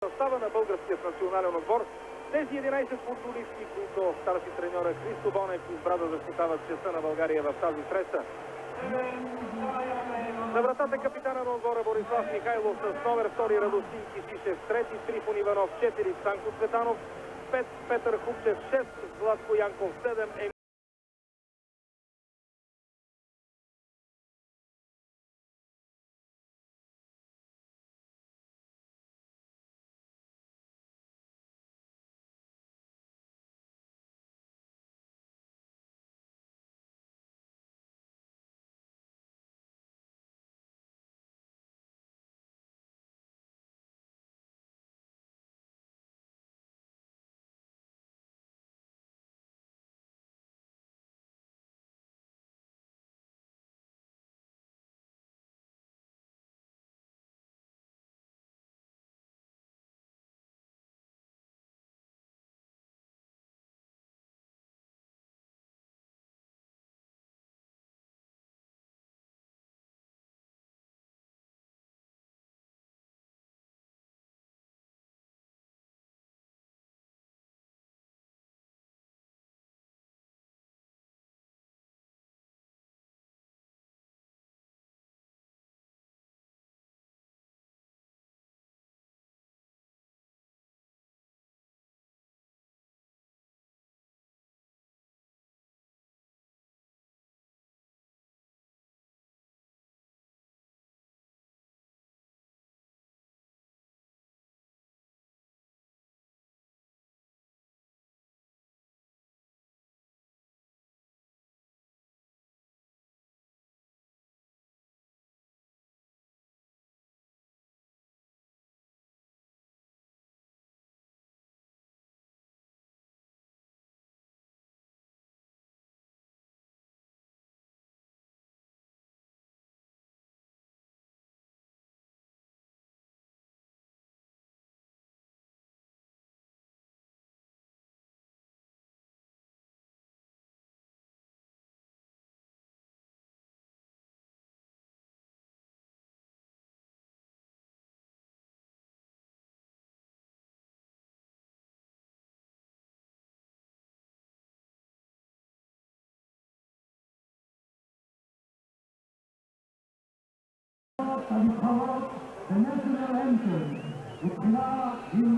Състава на българският национален отбор, тези 11 футболисти, които старши треньора Христо Бонев избра да защитават честа на България в тази среща. На вратата капитана на отбора Борислав Михайлов с номер 2 Радостин Кисишев, 3 Трифон Иванов, 4 Цанко Цветанов, 5 Петър Хупчев, 6 Златко Янков, 7Savichowo, the national anthem, which belongs in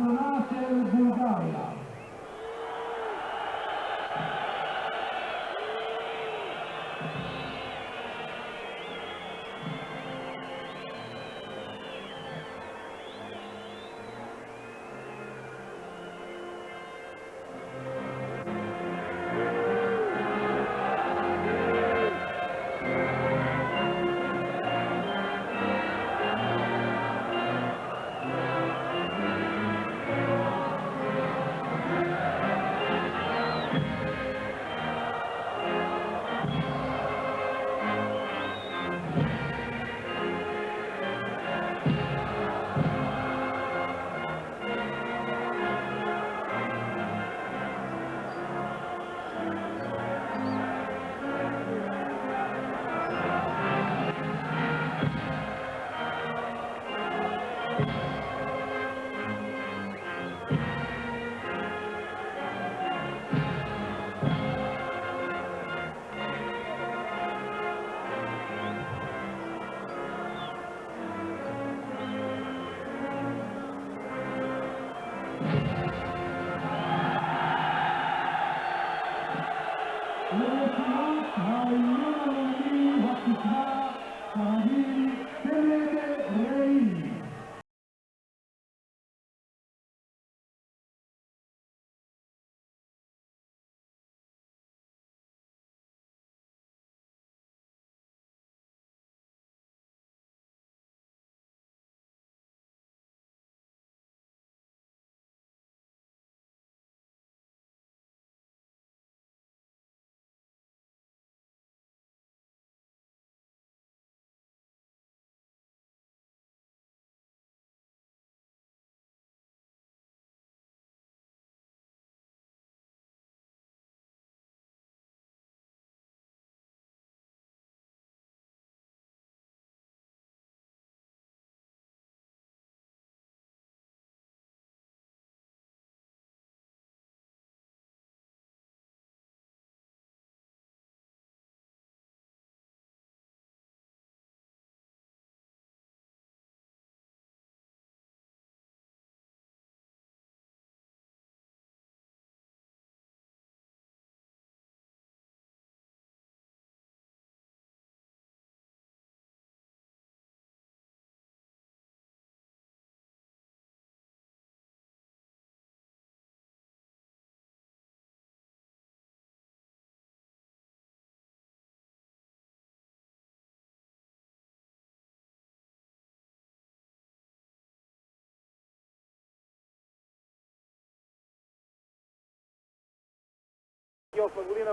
Bulgaria.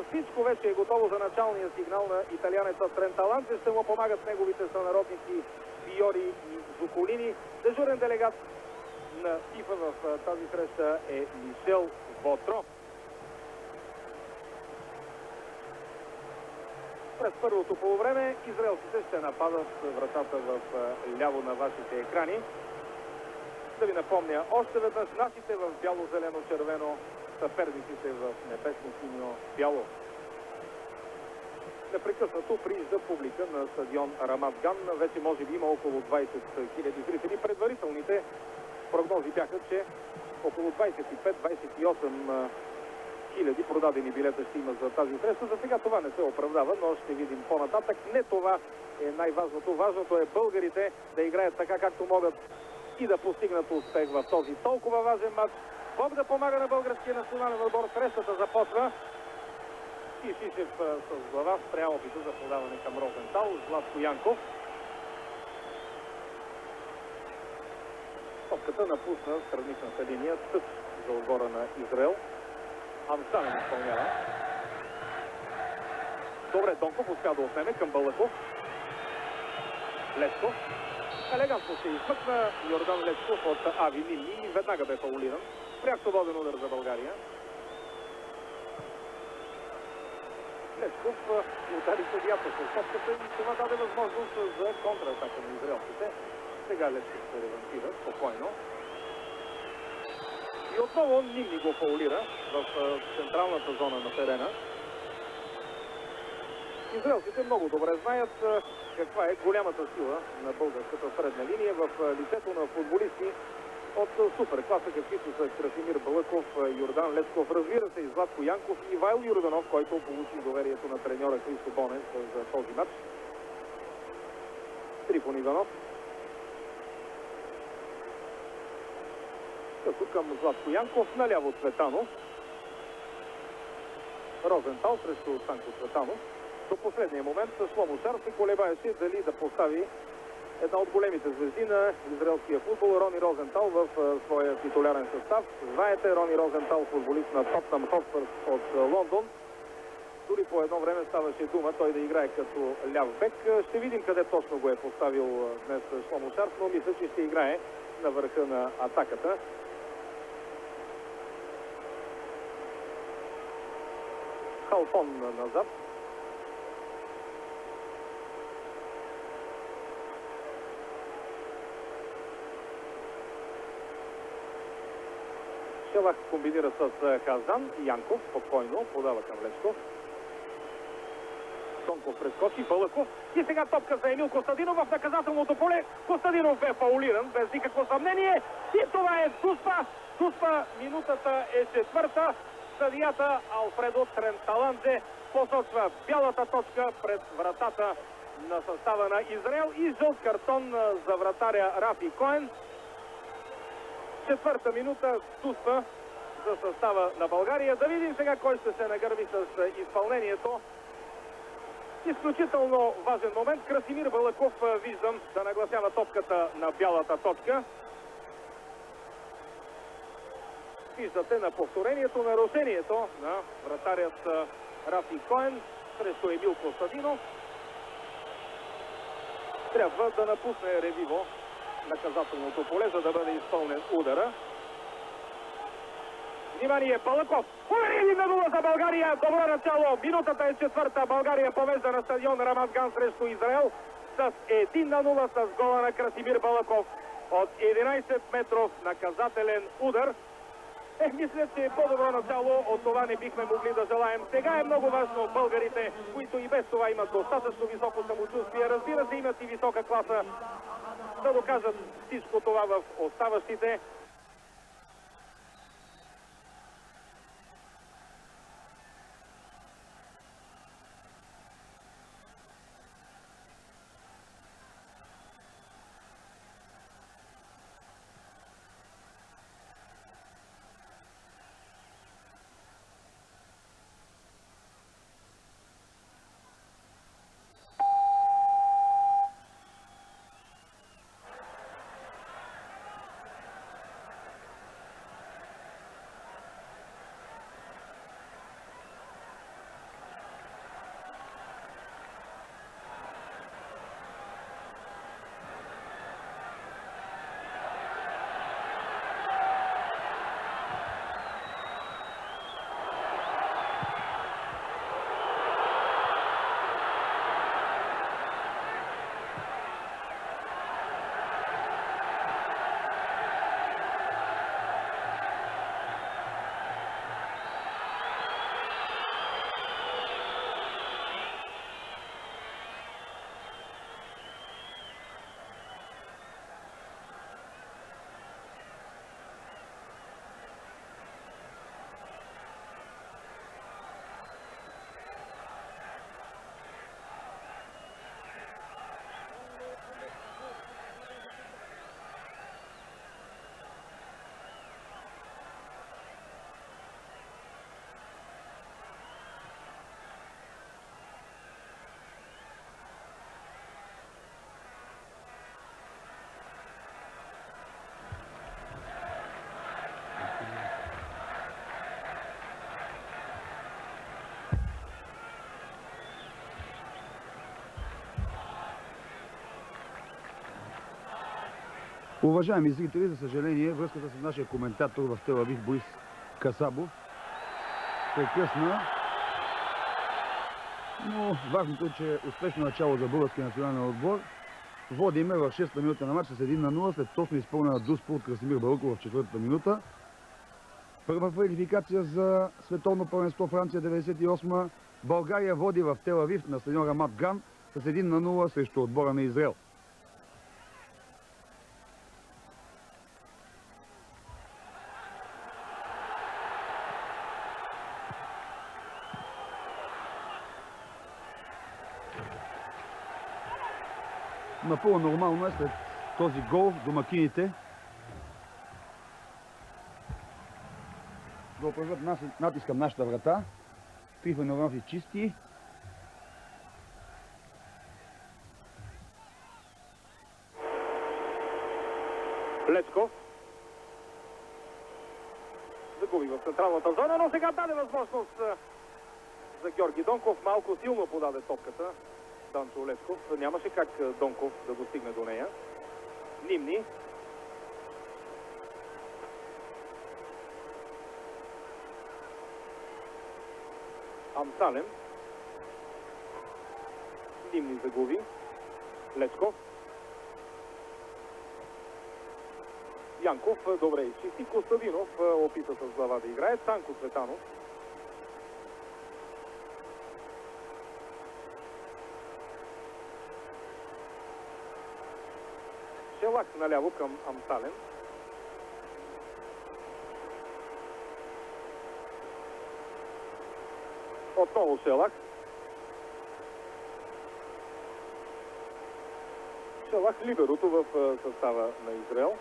Всичко вече е готово за началния сигнал на италианеца Тренталанце. Ще му помагат неговите сънародници Фиори и Зуколини. Дежурен делегат на ФИФА в тази среща е Мишел Вотро. През първото полувреме израелците ще нападат вратата в ляво на вашите екрани. Да ви напомня още веднъж нашите в бяло-зелено-червено, съперниците в небесно-синьо-бяло. Непрекъснато приижда публика на стадион Рамат Ган. Вече може би има около 20 000 зрители. Предварителните прогнози бяха, че около 25-28 хиляди продадени билета ще има за тази среща. За сега това не се оправдава, но ще видим по-нататък. Не това е най-важното. Важното е българите да играят така, както могат и да постигнат успех в този толкова важен матч. Бог да помага на българския национален отбор. Срещата започва. И Шишев с глава спря опита за подаване към Розентал. Златко Янков. Топката напусна страничната линия тъч за отбора на Израел. Амсанен изпълнява. Добре, Донков успя да отнеме към Балаков. Лесков. Елегантно се измъкна Йордан Лесков от Ави Ними и веднага бе фаулиран. Пряк свободен удар за България. Лесков удари съдията с топката и това даде възможност за контратака на израелците. Сега Лесков се ревантира спокойно. И отново Ними го фаулира в централната зона на терена. Израелците много добре знаят каква е голямата сила на българската средна линия в лицето на футболисти от суперкласа, каквито са Красимир Балъков, Йордан Лесков, разбира се и Златко Янков и Ивайло Йорданов, който получи доверието на треньора Христо Бонев за този матч. Трифон Иванов. Като към Златко Янков, наляво Цветанов. Розентал срещу Санко Цветанов. До последния момент Шломо Шар се колебаеше дали да постави една от големите звезди на израелския футбол, Рони Розентал, в своя титулярен състав. Знаете, Рони Розентал, футболист на Тотнъм Хотспър от Лондон. Дори по едно време ставаше дума той да играе като ляв бек. Ще видим къде точно го е поставил днес Шломо Шар, но мисля, че ще играе на върха на атаката. Халфон назад. Шелах комбинира с Хазан. Янков спокойно подава към Лесков. Донков прескочи. Балъков. И сега топка за Емил Костадинов в наказателното поле. Костадинов бе фаулиран без никакво съмнение. И това е Суспа. Суспа, минутата е 4. Съдията Алфредо Тренталанзе посочва бялата точка пред вратата на състава на Израел и жълт картон за вратаря Рафи Коен. 4-та минута Суспа за състава на България. Да видим сега кой ще се нагърби с изпълнението. Изключително важен момент. Красимир Балаков виждам да нагласява топката на бялата точка. Виждате на повторението нарушението на вратарят Рафи Коен срещу Емил Костадинов. Трябва да напусне Ревиво наказателното поле, за да бъде изпълнен удара. Внимание, Балаков! Удари 1-0 за България! Добро начало! Минутата е 4. България повежда на стадион Рамат Ган срещу Израел с 1-0 с гола на Красимир Балаков от 11 метров наказателен удар. Мисля, че по-добро начало от това не бихме могли да желаем. Сега е много важно българите, които и без това имат достатъчно високо самочувствие, разбира се, имат и висока класа, да докажат всичко това в оставащите Уважаеми зрители, за съжаление, връзката с нашия коментатор в Тел Авив Борис Касабов прекъсна. Но важното е, че успешно начало за българския национален отбор. Водиме в 6-та минута на матч с 1-0 след точно изпълнена дуспа от Красимир Балъков в 4-та минута. Първа квалификация за световно първенство Франция 98. България води в Тел Авив на стадион Рамат Ган с 1-0 срещу отбора на Израел. Напълно нормално е след този гол домакините да упражнят натиск към нашата врата. Трифон Иванов и чисти. Лечков загуби в централната зона, но сега даде възможност за Георги Донков. Малко силно подаде топката Данчо Лечков. Нямаше как Донков да достигне до нея. Нимни. Амсалем. Нимни загуби. Лечков. Янков добре изчисти. Костадинов опита с глава да играе. Цанко Цветанов. Шелак наляво към Амсален. Отново Шелак. Шелак либерото в състава на Израел.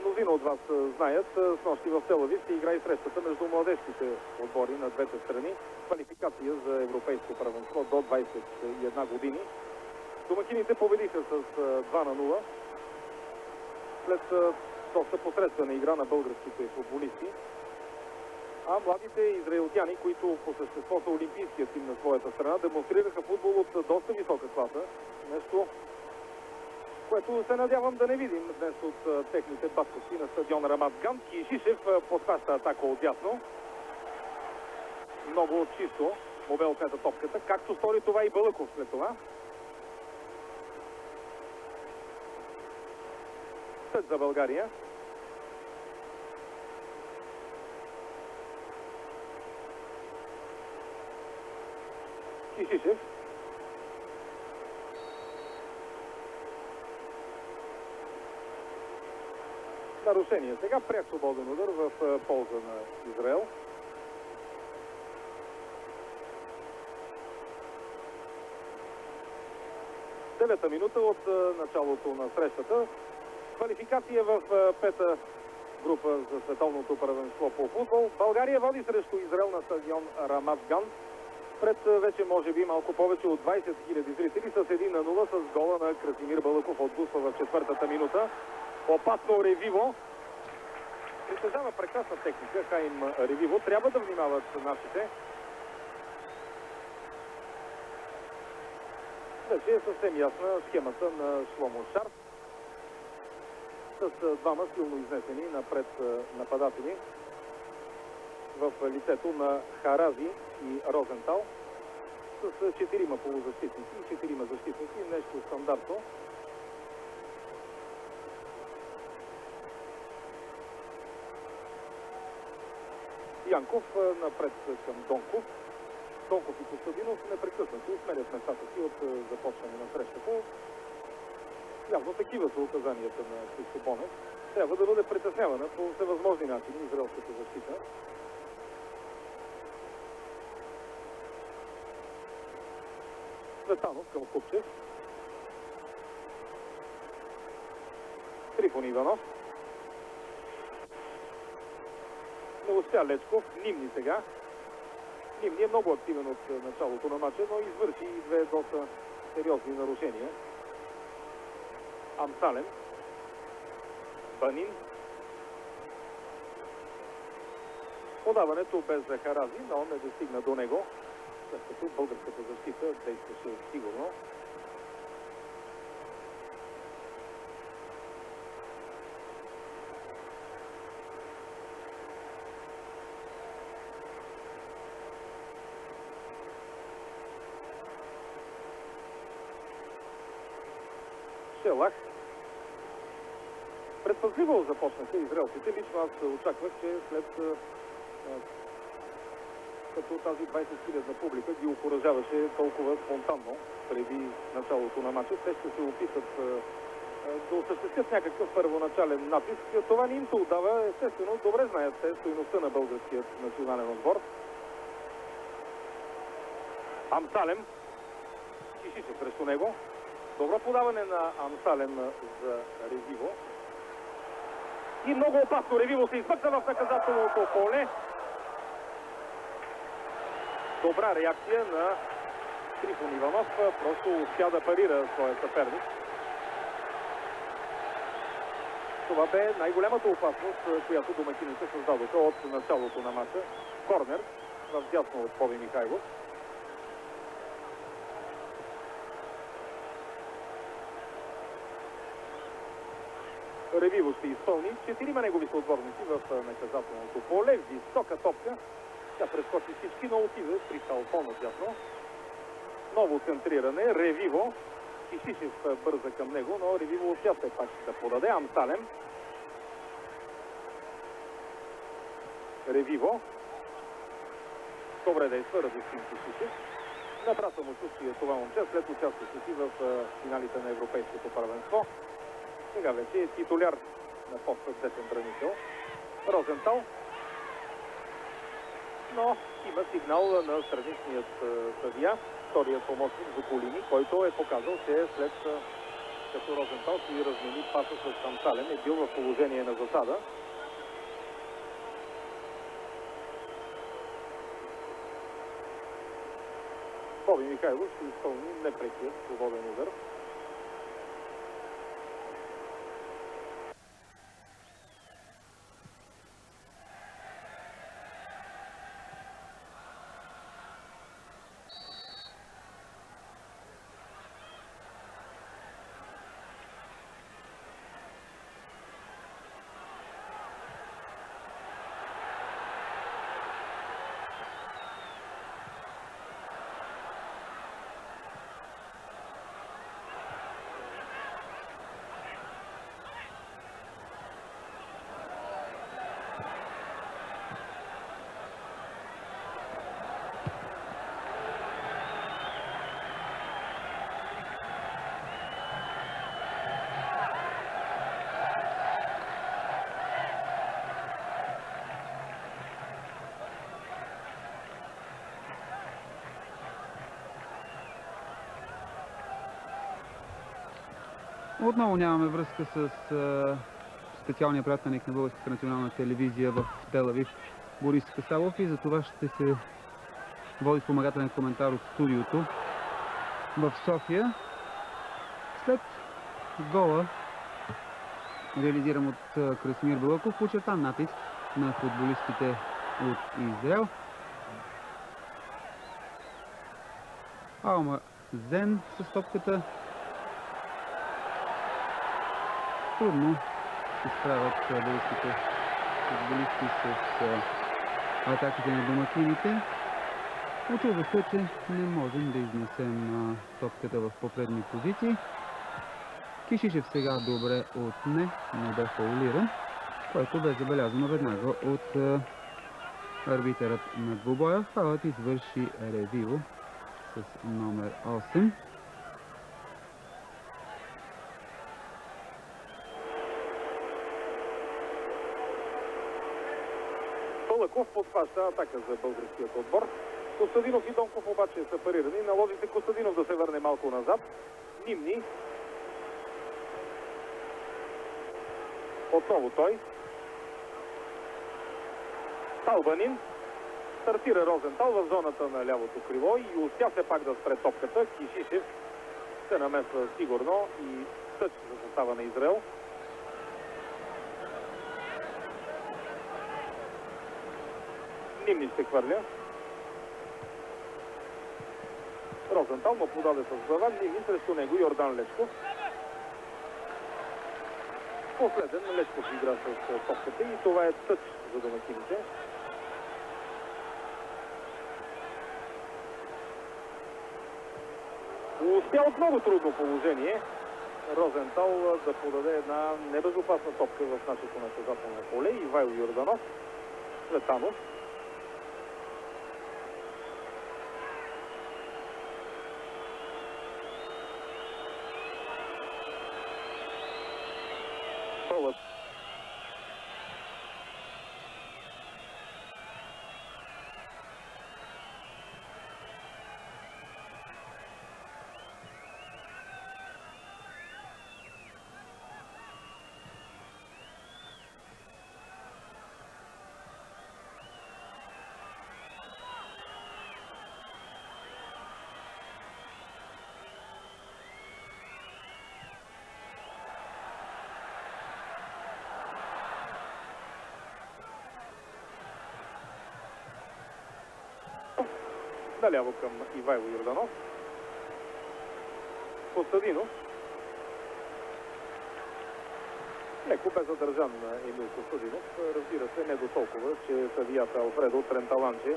Мнозина от вас знаят, с нощи в Тел Авив се игра и срещата между младежките отбори на двете страни. Квалификация за европейско първенство до 21 години. Домакините победиха с 2-0 след доста посредствена игра на българските футболисти. А младите израелтяни, които по същество са олимпийският тим на своята страна, демонстрираха футбол от доста висока класа. Нещо, което се надявам да не видим днес от техните басковци на стадион Рамат Ган. Кишишев подхваща атака отдясно. Много чисто му бе отнета топката, както стори това и Балъков след това. След за България. Кишишев. Нарушение. Сега пряк свободен удар в полза на Израел. Девета минута от началото на срещата. Квалификация в пета група за световното първенство по футбол. България води срещу Израел на стадион Рамат Ган пред вече може би малко повече от 20 000 зрители с 1-0 с гола на Красимир Балъков от Дуспа в четвъртата минута. Опасно Ревиво. Притежава прекрасна техника Хаим Ревиво. Трябва да внимават нашите. Вече е съвсем ясна схемата на Шломо Шарф с двама силно изнесени напред нападатели в лицето на Харази и Розентал с 4 полузащитници и 4 защитници. Нещо стандартно. Янков напред към Донков. Донков и Костадинов непрекъснато сменят местата си от започване на срещата. Явно такива са указанията на Христо Бонев. Трябва да бъде притеснявана по всевъзможни начини израелската защита. Цветанов към Купчев. Трифон Иванов. Не успя Лечков. Нимни сега. Нимни е много активен от началото на матча, но извърши и две доста сериозни нарушения. Амсален. Банин. Подаването без Харази, но не достигна до него, след като българската защита действаше сигурно. Шелах. Предпазливо започнаха израелците. Лично аз очаквах, че след като тази 20 000 публика ги окуражаваше толкова спонтанно преди началото на матча, те ще се опитат да осъществят някакъв първоначален натиск. Това не им се отдава. Естествено, добре знаят те стойността на българският национален отбор. Амсалем. Кишиче срещу него. Добро подаване на Амсалем за Ревиво. И много опасно Ревиво се измъкна в наказателното поле. Добра реакция на Трифон Иванов. Просто успя да парира своя съперник. Това бе най-голямата опасност, която домакините създадоха от началото на матча. Корнер в дясно от Пови Михайлов. Ревиво ще изпълни 4 негови съотборници в наказателното поле. Висока топка. Тя прескочи всички, но отиде при Талпон отдясно. Ново центриране. Ревиво. Кишишев бърза към него, но Ревиво успя все пак да подаде. Амсалем. Ревиво. Добре действа Радостин Кишишев. Набра самочувствие това момче след участието си в финалите на Европейското първенство. Сега вече е титуляр на поста десен бранител. Розентал. Но има сигнал на страничният съдия, вторият помощник Зоколини, който е показал, че след като Розентал си размени паса с Амсалем, е бил в положение на засада. Пови Михайлов ще изпълни непрекият свободен удар. Отново нямаме връзка с специалния пратеник на Българската национална телевизия в Тел Авив Борис Касалов и за това ще се води спомагателен коментар от студиото в София. След гола, реализиран от Красимир Балъков, очертан натиск на футболистите от Израел. Алма Зен с топката. Трудно се справят българските футболисти с атаките на домакините. Очудва се, че не можем да изнесем топката в попредни позиции. Кишишев сега добре отне, не бе фаулиран, който бе забелязано веднага от арбитърът на двубоя. Фаулът извърши Ревиво с номер 8. Балъков подхваща атака за българският отбор. Костадинов и Донков обаче са парирани. Наложи се Костадинов да се върне малко назад. Нимни. Отново той. Талбанин. Стартира Розентал в зоната на лявото криво и успя се пак да спре топката. Кишишев се намесва сигурно и тъч за състава на Израел. Нимни ще хвърля. Розентал му подаде с глава. Нимни срещу него Йордан Лечков. Последен Лечков игра с топката и това е тъч за домакините. Успя от много трудно положение Розентал да подаде една небезопасна топка в нашето наказателно поле. Ивайло Йорданов, Цветанов. Пълът. Наляво към Ивайло Йорданов. Костадинов. Леко бе задържан Емил Костадинов. Разбира се, не до толкова, че съдията Алфредо Тренталанче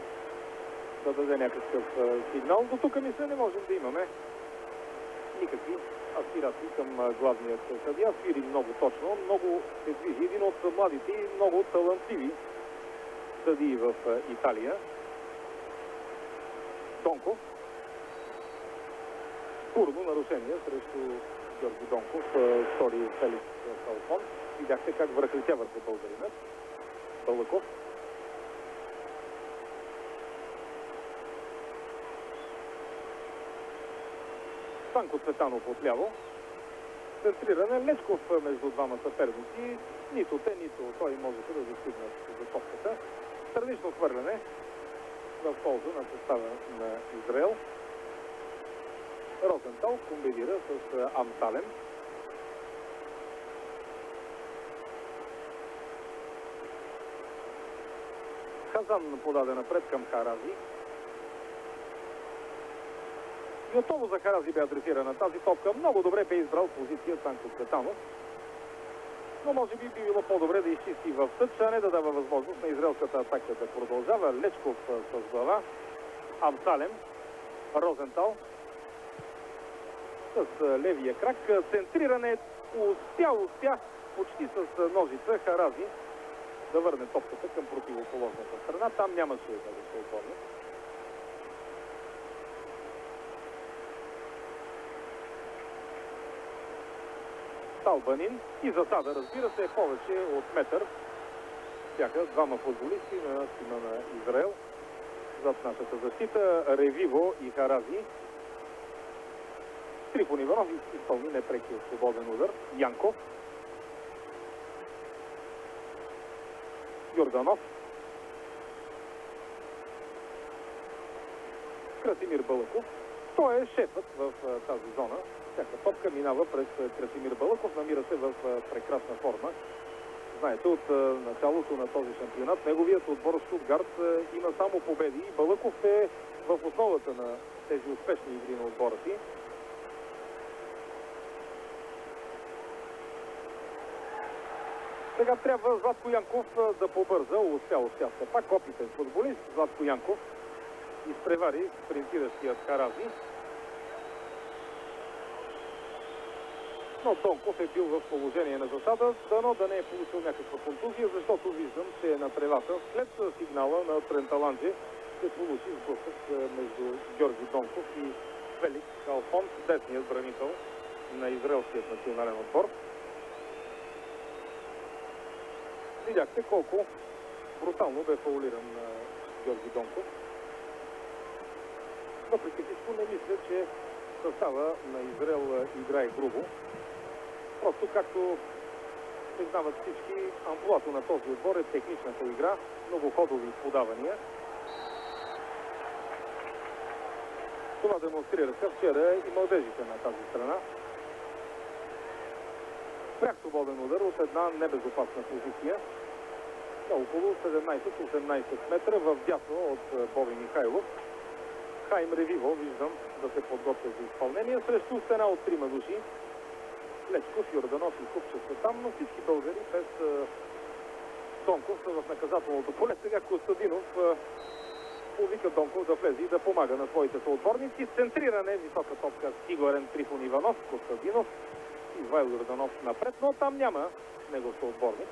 да даде някакъв сигнал. До тук мисля не можем да имаме никакви аспирации към главният съдия. Свири много точно, много се движи. Един от младите и много талантливи съдии в Италия. Донков. Пурно нарушение срещу Георги Донков. Втори Феликс Калфон. Видяхте как връхлетя върху българинът. Балъков. Станко Цветанов отляво. Центриране Лечков между двама съперници. Нито те, нито той можеха да достигнат за топката. Странично хвърляне в полза на състава на Израел. Розентал комбинира с Амсалем. Хазан подаде напред към Харази. Готово за Харази бе адресирана тази топка. Много добре бе избрал позиция Станко Цветанов. Но може би било по-добре да изчисти в тъч, а не да дава възможност на израелската атака да продължава. Лечков с глава. Амсалем. Розентал. С левия крак. Центриране. Успя почти с ножица Харази да върне топката към противоположната страна. Там нямаше да се отворне. Талбанин и засада, разбира се, е повече от метър. Бяха двама футболисти на тима на Израел. Зад нашата защита Ревиво и Харази. Трифон Иванов изпълни непреки от свободен удар. Янков. Йорданов. Красимир Балъков. Той е шефът в тази зона. Всяка топка минава през Красимир Балъков. Намира се в прекрасна форма. Знаете, от началото на този шампионат неговият отбор Штутгарт има само победи. Балъков е в основата на тези успешни игри на отбора си. Сега трябва Златко Янков да побърза. Успя все пак. Опитен футболист Златко Янков изпревари спринтиращият Харази. Но Донков е бил в положение на засада, дано да не е получил някаква контузия, защото виждам, че е на тревата. След сигнала на Тренталанджи се получи сблъсък между Георги Донков и Феликс Калфон, десният бранител на израелският национален отбор. Видяхте колко брутално бе фаулиран Георги Донков. Въпреки всичко не мисля, че състава на Израел играе грубо. Просто както признават всички, амплоато на този отбор е техничната игра, много ходови подавания. Това демонстрираха вчера и младежите на тази страна. Пряк свободен удар от една небезопасна позиция на около 17-18 метра в дясно от Боби Михайлов. Хайм Ревиво, виждам, да се подготвя за изпълнение срещу стена от 3 души. Лечков, Йорданов и Купчев са там, но всички българи без Донков са в наказателното поле. Сега Костадинов повика Донков да влезе и да помага на своите съотборници. Центриране, висока топка, сигурен Трифон Иванов, Костадинов Ивайло Йорданов напред, но там няма негов съотборник.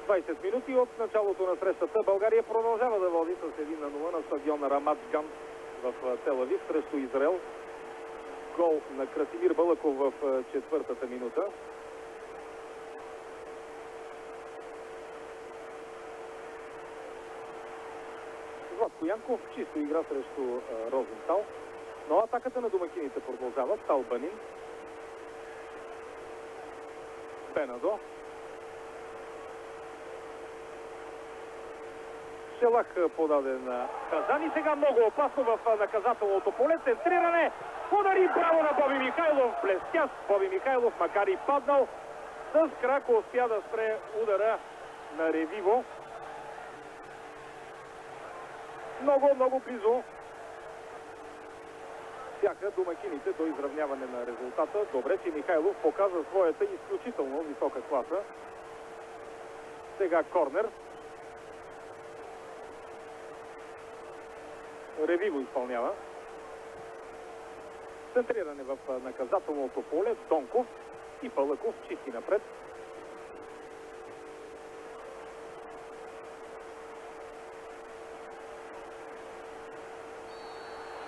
20 минути от началото на срещата. България продължава да води с 1-0 на стадиона Рамат Ган в Тел Авив срещу Израел. Гол на Красимир Балъков в четвъртата минута. Златко Янков чисто игра срещу Розентал. Но атаката на домакините продължава. Талбанин. Бенадо. Шелах подаде на Казан и сега много опасно в наказателното поле. Центриране. Удари браво на Боби Михайлов. Блестящ Боби Михайлов, макар и паднал. С крак успя да спре удара на Ревиво. Много близо бяха домакините до изравняване на резултата. Добре, че Михайлов показа своята изключително висока класа. Сега корнер. Ревиво изпълнява. Центриране в наказателното поле. Донков и Балъков чисти напред.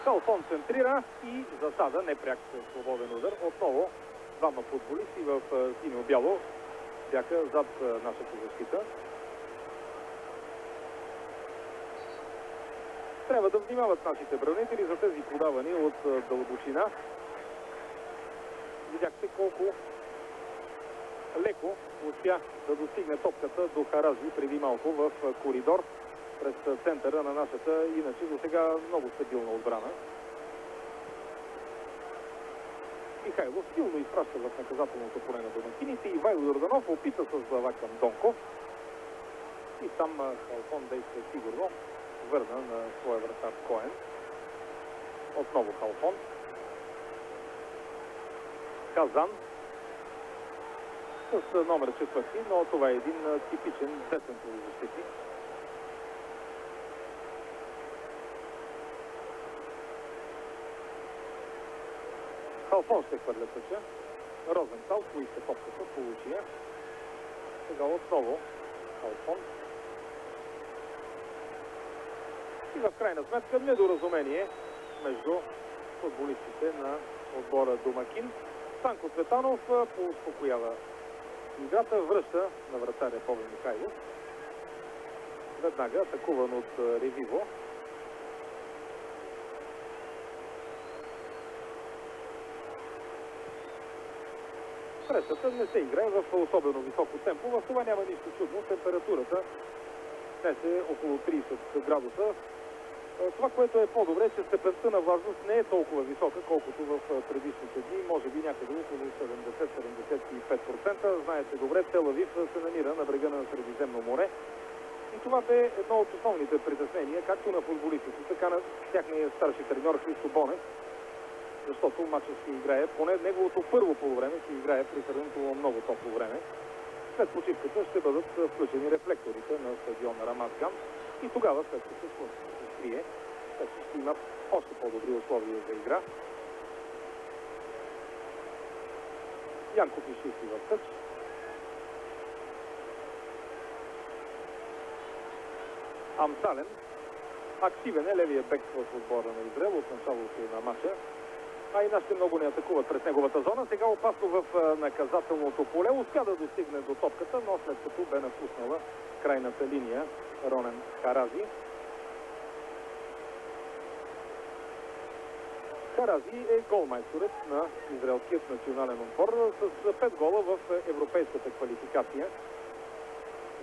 Халфон центрира и засада непряк свободен удар. Отново двама футболисти в синьо-бяло бяха зад нашата защита. Трябва да внимават нашите бранители за тези подавания от дълбочина. Видяхте колко леко успя да достигне топката до Харази преди малко в коридор през центъра на нашата, иначе до сега много стабилна отбрана. Михайлов силно изпраща в наказателното поле на домакините. Ивайло Йорданов опита с глава към Донков. И там Халфон действа сигурно. Върна на своя вратар Коен. Отново Халфон. Казан. С номер 4, но това е един типичен десен полузащитник. Халфон ще хвърля тъча. Розентал поиска топката, получи я. Сега отново Халфон. И в крайна сметка недоразумение между футболистите на отбора домакин. Станко Цветанов поуспокоява играта, връща на вратаря Боби Михайлов. Веднага атакуван от Ревиво. Срещата не се играе в особено високо темпо. В това няма нищо чудно. Температурата днес е около 30 градуса. Това, което е по-добре, че степента на влажност не е толкова висока, колкото в предишните дни. Може би някъде около 70-75%. Знаете добре, Тел Авив се намира на брега на Средиземно море. И това бе едно от основните притеснения, както на футболистите, така на тяхния старши треньор Христо Бонев, защото матчът ще играе, поне неговото първо полувреме ще играе при сравнително много топло време. След почивката ще бъдат включени рефлекторите на стадиона Рамат Ган и тогава, след като слънцето се скрие, ще имат още по-добри условия за игра. Янков изчисти в тъч. Амсален. Активен е левия бек в отбора на Израел от началото на матча. А и нашите много не атакуват през неговата зона. Сега опасно в наказателното поле. Успя да достигне до топката, но след като бе напуснала крайната линия Ронен Харази. Харази е голмайсторът на израелският национален отбор с 5 гола в европейската квалификация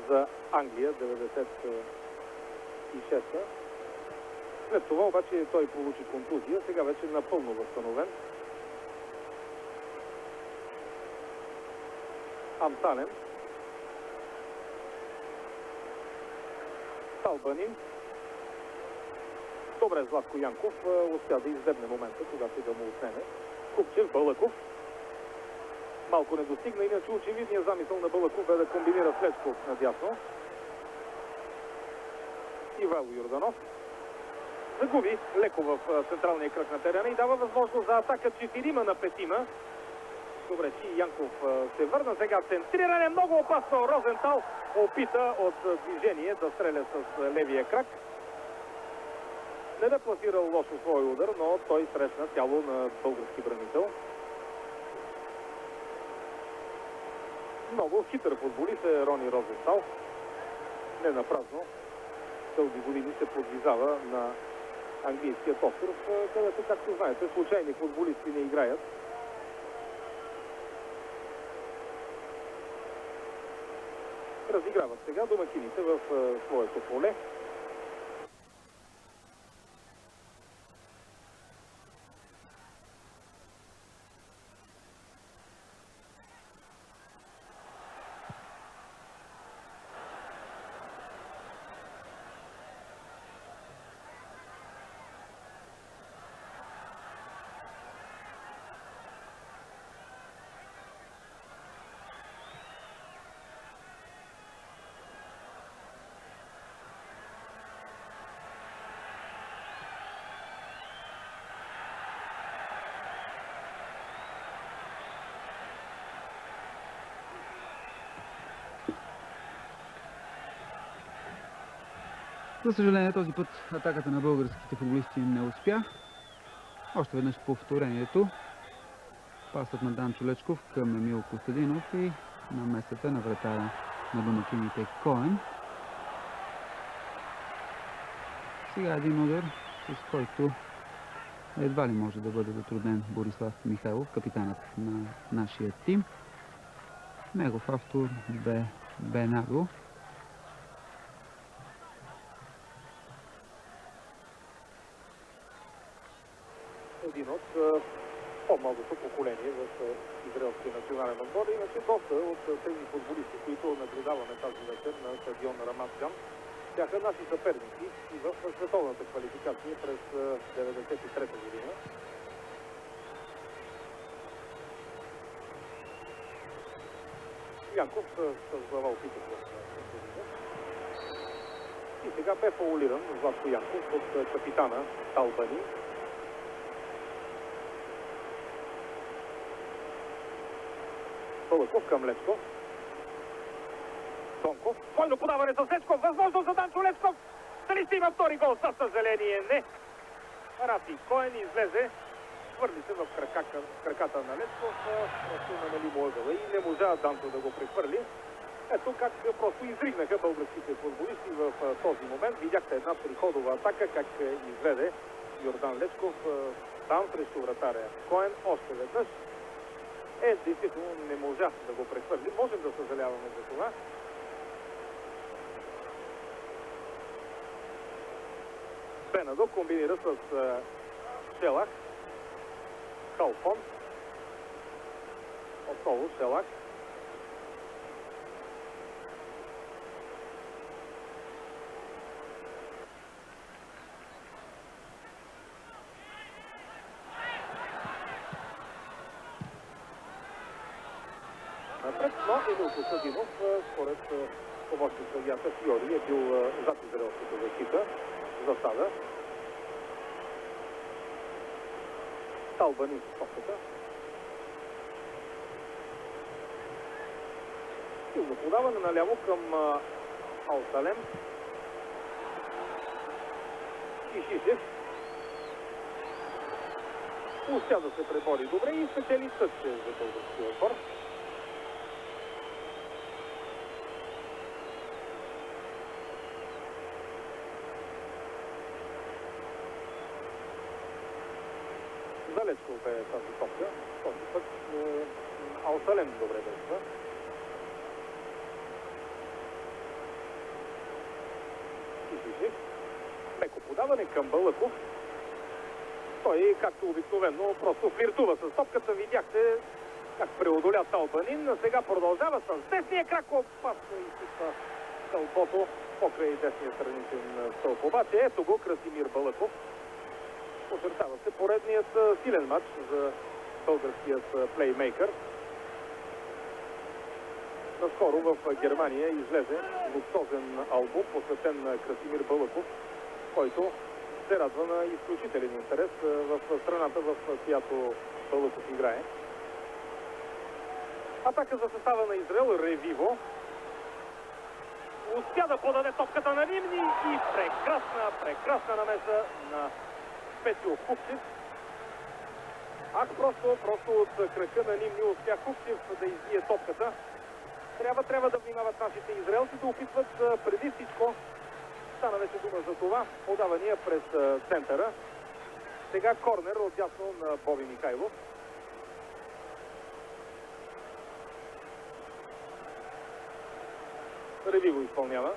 за Англия 96-та. След това обаче той получи контузия, сега вече напълно възстановен. Амсален. Талбанин. Добре, Златко Янков успя да издебне момента, когато да му отнеме. Купчев, Балъков. Малко не достигна, иначе очевидният замисъл на Балъков бе да комбинира Слечков надясно. Ивайло Йорданов. загуби леко в централния кръг на терена и дава възможност за атака 4 на 5. Добре, че Янков се върна. Сега центриране, много опасно. Розентал опита от движение да стреля с левия крак. Не да пласирал лошо свой удар, но той срещна тяло на български бранител. Много хитър футболист е Рони Розентал. Не напразно дълги години се подвизава на английският остров, където, както знаете, случайни футболисти не играят. Разиграват сега домакините в своето поле. За съжаление, този път атаката на българските футболисти не успя. Още веднъж повторението. Пасът на Данчо Лечков към Емил Костадинов и намесата на вратаря на домакините Коен. Сега един удар, с който едва ли може да бъде затруднен Борислав Михайлов, капитанът на нашия тим. Негов автор бе Бенаго. Един от по-малото поколение в израелския национален отбор. Иначе доста от тези футболисти, които наблюдаваме тази вечер на стадион Рамат Ган, бяха наши съперници и в световната квалификация през 1993 година. Янков с глава опитва и сега бе фаулиран Златко Янков от капитана Талбани. Балъков към Лечков. Тонков. Бойно подаване с Лечков. Възможно за Данчо Лечков. Дали ще има втори гол? Със съжаление не. Рафи Коен излезе. Хвърли се в краката на Лечков. Просто намали му ъгъла и не можа Данчо да го прехвърли. Ето как просто изригнаха българските футболисти в този момент. Видяхте една триходова атака, как изведе Йордан Лечков там срещу вратаря Коен. Още веднъж. Действително не можа да го прехвърли. Можем да съжаляваме за това. Бенадо комбинира с Шелах. Халфон. Отново Шелах. Напред, но Емил Костадинов, според помощник съдията Фиори, е бил зад израелската защита, засада. Талбани с топката. Силно подаване наляво към Алталем. И Шишев. Успя да се пребори добре и спечели тъче за българския отбор. За Лечков бе тази топка. Този път Алталем добре действа. Шишев. Леко подаване към Балъков. Той, както обикновено, просто флиртува с топката. Видяхте как преодоля Талбанин. Сега продължава с десния крак. Опасно изпитва стълбото покрай десния страничен стълб. Обаче ето го Красимир Балъков. Очертава се поредният силен матч за българският плеймейкър. Наскоро в Германия излезе луксозен албум, посветен на Красимир Балъков, който се радва на изключителен интерес в страната, в която Балъков играе. Атака за състава на Израел. Ревиво успя да подаде топката на Нимни и прекрасна намеса на Петю Купчев. Просто от крака на Нимни успя Купчев да избие топката. Трябва да внимават нашите израелци, да опитват преди всичко. Стана вече дума за това. Подавания през центъра. Сега корнер отдясно на Боби Михайлов. Реви го изпълнява.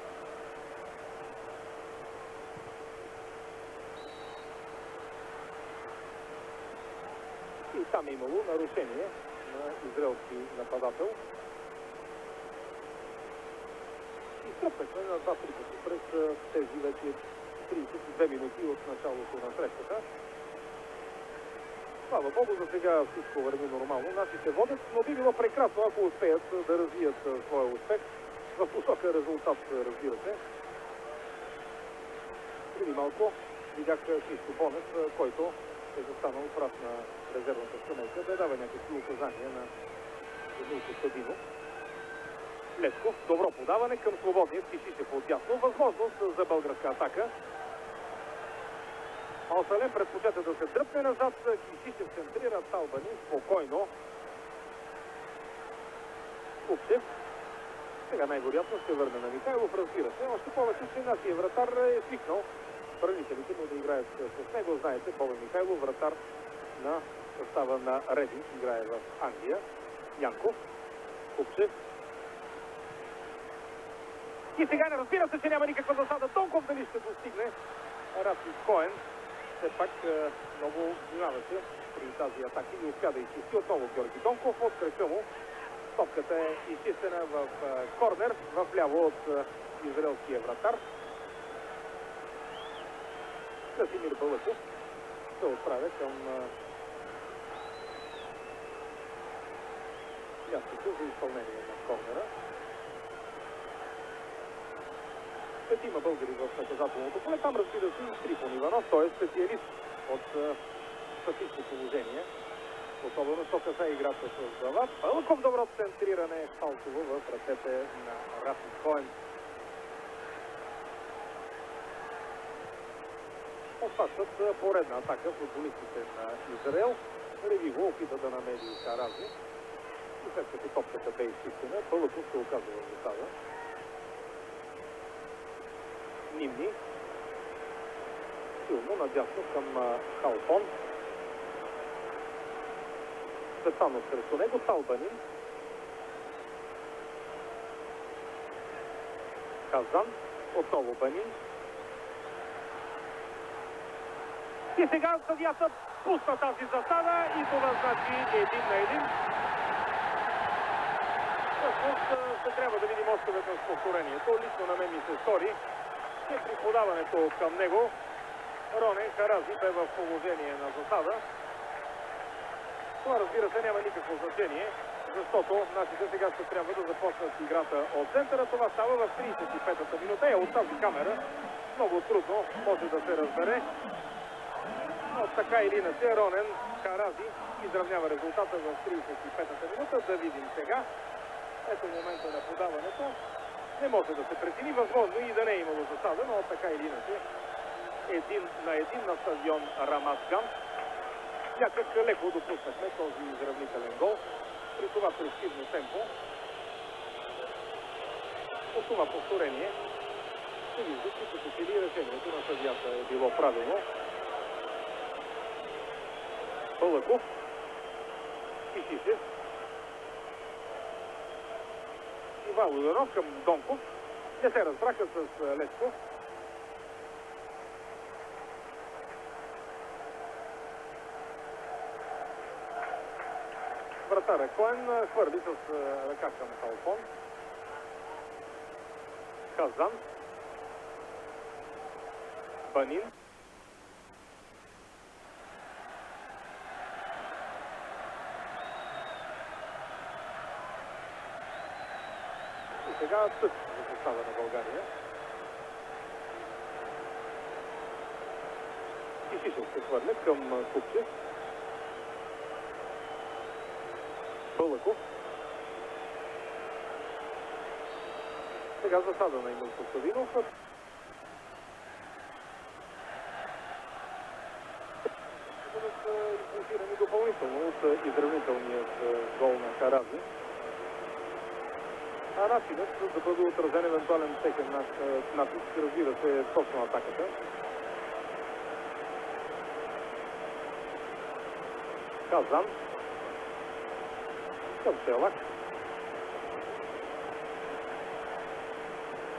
И там е имало нарушение на израелски нападател. Изтръпнахме на 2-3 пъти през тези вече 32 минути от началото на срещата. Слава Богу, за сега всичко върви нормално. Нашите водят, но би било прекрасно, ако успеят да развият своя успех в посока резултат, разбира се. Преди малко видях Христо Бонев, който е застанал прав на резервната скамейка, да дава някакви указания на Милко Стадинов. Лесков, добро подаване към свободния Кишичев отдясно. Възможност за българска атака. Алсалем предпочита да се дръпне назад. Кишичев центрира Талбани спокойно. Купчев. Сега най-вероятно ще върне на Михайлов, разбира се. Още повече, че нашия вратар е свикнал бранителите му да играят с него. Знаете, Боби Михайлов, вратар на състава на Рединг, играе в Англия. Янков. Купчев. И сега не разбира се, че няма никаква засада. Донков дали ще достигне. Рафи Коен все пак много внимаваше при тази атаки и успя да изчисти отново Георги Донков от кръка му. Топката е изчистена в корнер, в ляво от израелския вратар. Красимир Балъков се отправя към мястото за изпълнение на корнера. Петима българи в наказателното поле. Там разбира се и Трифон Иванов. Той е специалист от статично положение. Особено що касае играта с глава. Балъков добро центриране фалшово в ръцете на Рафи Коен. Обхващат поредна атака футболистите на Израел. Ревиво опита да намери Харази. И след като топката бе изчистена, Балъков се оказва в засада. Нимни. Силно надясно към Халфон. Цветанов срещу него. Талбанин. Казан. Отново Банин. И сега съдията пусна тази засада и това значи 1-1. Всъщност ще трябва да видим още веднъж повторението. Лично на мен ми се стори, че при подаването към него Ронен Харази бе в положение на засада. Това разбира се няма никакво значение, защото нашите сега ще трябва да започнат играта от центъра. Това става в 35-та минута. От тази камера много трудно може да се разбере. Но така или иначе Ронен Харази изравнява резултата в 35-та минута. Да видим сега. Ето момента на подаването. Не може да се прецени, възможно и да не е имало засада, но така или иначе 1-1 на стадион Рамат Ган. Някак леко допуснахме този изравнителен гол. При това престивно темпо. От това повторение се вижда, че като че ли решението на съдията е било правилно. Балъков. Кишичев. Ивайло Иванов към Донков. Не се разбраха с Лесков. Вратаря Коен хвърли с ръка към Халфон. Казан. Банин. И сега тък за състава на България. Кишишев се хвърля към Купчев. Бълъков. Сега засада на Емил Костадинов. Бъдат импулсирани допълнително от изравнителният гол на Харази. А начинът да бъде отразен евентуален техен натиск, разбира се, е точно атаката. Казан. Към Шелак.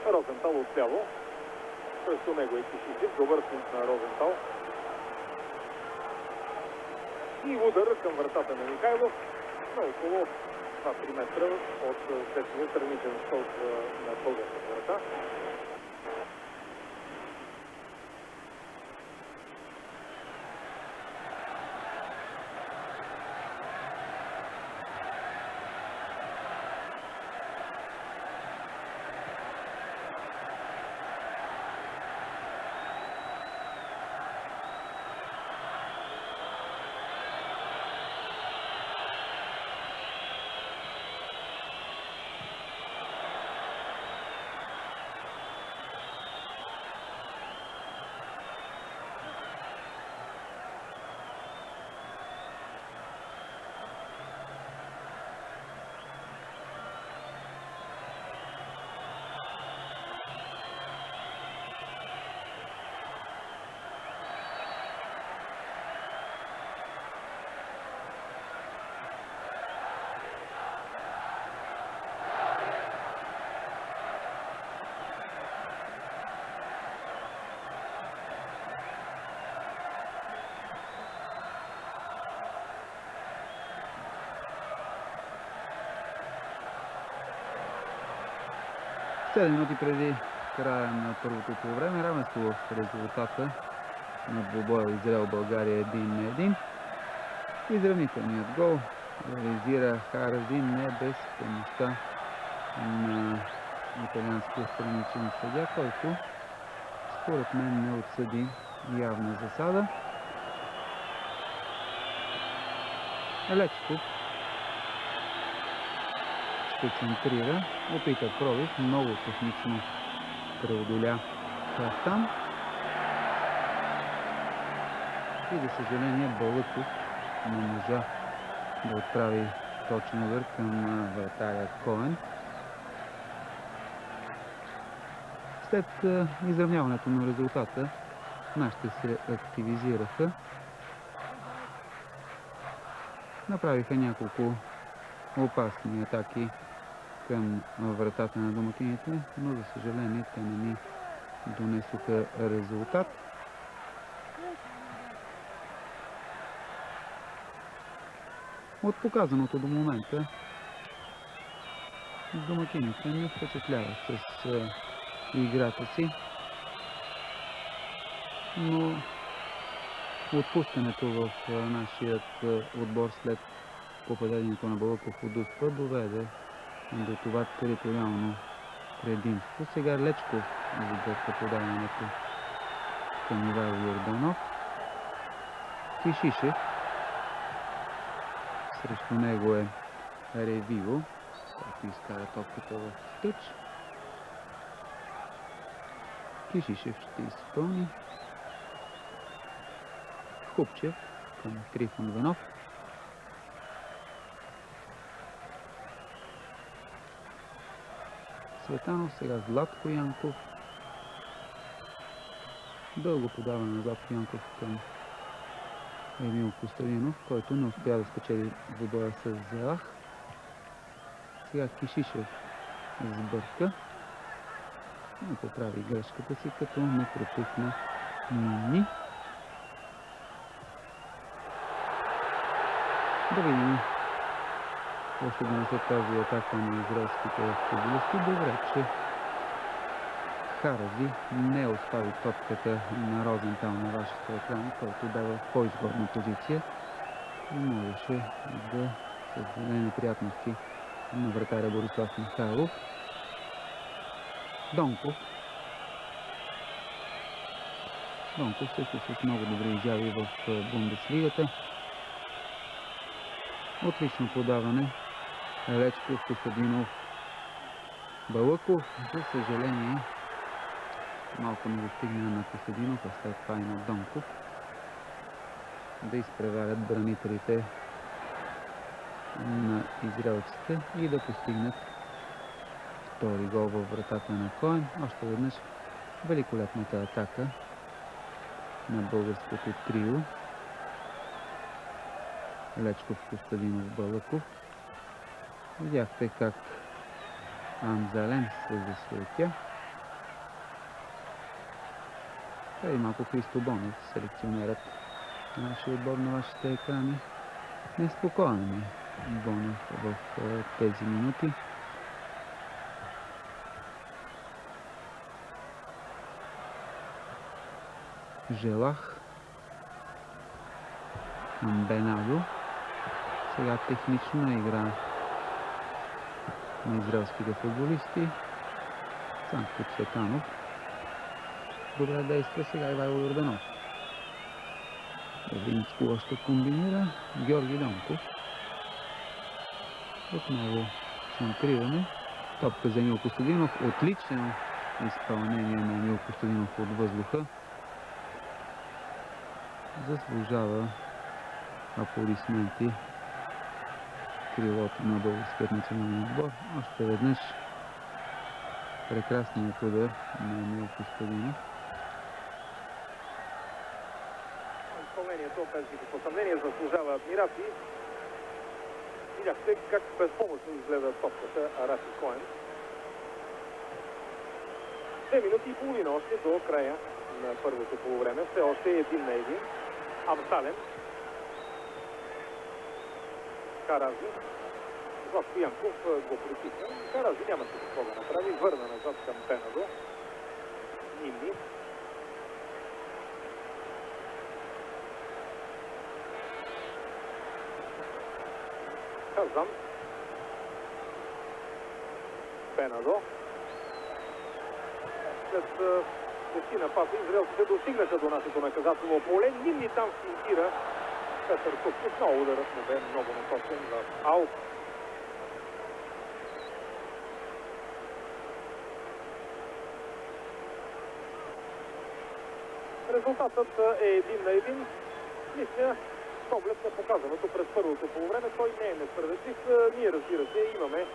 Розентал отляво. Срещу него е Кишишев. Добър финт на Розентал. И удар към вратата на Михайлов на около 2-3 метра от следствия страничен стълб на българската врата. Седем минути преди края на първото полувреме, равенство в резултата на двубоя Израел-България 1-1. Изравнителният гол реализира Харази не без помощта на италианския страничен съдия, който според мен не отсъди явна засада. Лечков ще центрира, опита пробив, много технично преодоля там. И за съжаление Бълъков не можа да отправи точен удар към вратаря Коен. След изравняването на резултата, нашите се активизираха. Направиха няколко опасни атаки към вратата на домакините, но за съжаление те не ни донесоха резултат. От показаното до момента домакините не впечатляват с играта си, но отпускането в нашият отбор след попадението на Бълъков от Дуспа доведе до това териториално предимство. Сега Лечков сбърка подаването към Ивайло Йорданов. Кишишев. Срещу него е Ревиво, който изкара топката в тъч. Кишишев ще изпълни. Купчев към Трифон Иванов. Цветанов, сега Златко Янков. Дълго подаване на Златко Янков към Емил Костадинов, който не успя да спечели двубоя с Зелах. Сега Кишишев сбърка. Не поправи грешката си, като не пропусна Нини. Да видим какво ще донесе тази атака на израелските футболисти. Добре, че Харази не остави топката на Розентал на вашата екран, който дава по-изгодна позиция и можеше да създаде неприятности на вратаря Борислав Михайлов. Донков. Донков също с много добри изяви в Бундеслигата. Отлично подаване. Лечков, Костадинов, Балъков. За съжаление, малко не достигна на Костадинов, а след това и на Донков да изпреварят бранителите на израелците и да постигнат втори гол във вратата на Коен. Още веднъж великолепната атака на българското трио. Лечков, Костадинов, Балъков. Видяхте как Амзален се засветя. И малко Христо Бонев, селекционерът на нашия отбор на вашите екрани. Неспокоен е Бонев в тези минути. Желах Бенадо. Сега технична игра на израелските футболисти. Цанко Цветанов добре действа, сега Ивайло Йорданов. Винцко още комбинира. Георги Донков. Отново центриране. Топка за Емил Костадинов. Отлично изпълнение на Емил Костадинов от въздуха. Заслужава аплодисменти крилото на българският национален отбор. Още веднъж прекрасният удар на Емил Костадинов. Изпълнението без никакво съмнение заслужава адмирации. Видяхте как безпомощно изгледа топката Рафи Коен. 2 минути и половина още до края на първото полувреме. Все още е 1-1. Амсален. Карази. Златко Янков го притисна. Карази нямаше какво да направи. Върна назад към Бенадо. Ними. Казан. Бенадо. След десина паса израелците достигнаха до нашето наказателно поле. Ними там финтира Петър Купчев. Много ударът му бе много насочен в аут. Резултатът е 1-1. Мисля, с оглед на показаното през първото полувреме, той не е несправедлив. Ние, разбира се, имаме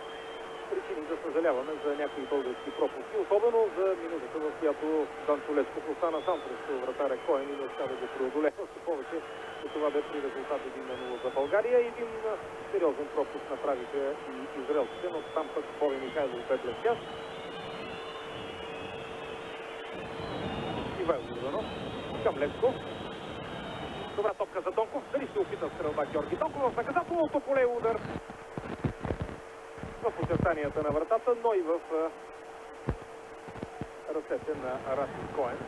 причини да съжаляваме за някои български пропуски, особено за минутата, в която Данчо Лечков остана сам срещу вратаря Коен и не успя да го преодолее. Още повече, че това бе при резултат 1-0 за България. Един сериозен пропуск направиха и израелците, но там пък Боби Михайлов бе блестящ. Ивайло Йорданов към Лечков. Добра топка за Донков. Дали ще опита стрелба Георги Донков в наказателното поле удар в очертанията на вратата, но и в ръцете на Рафи Коен.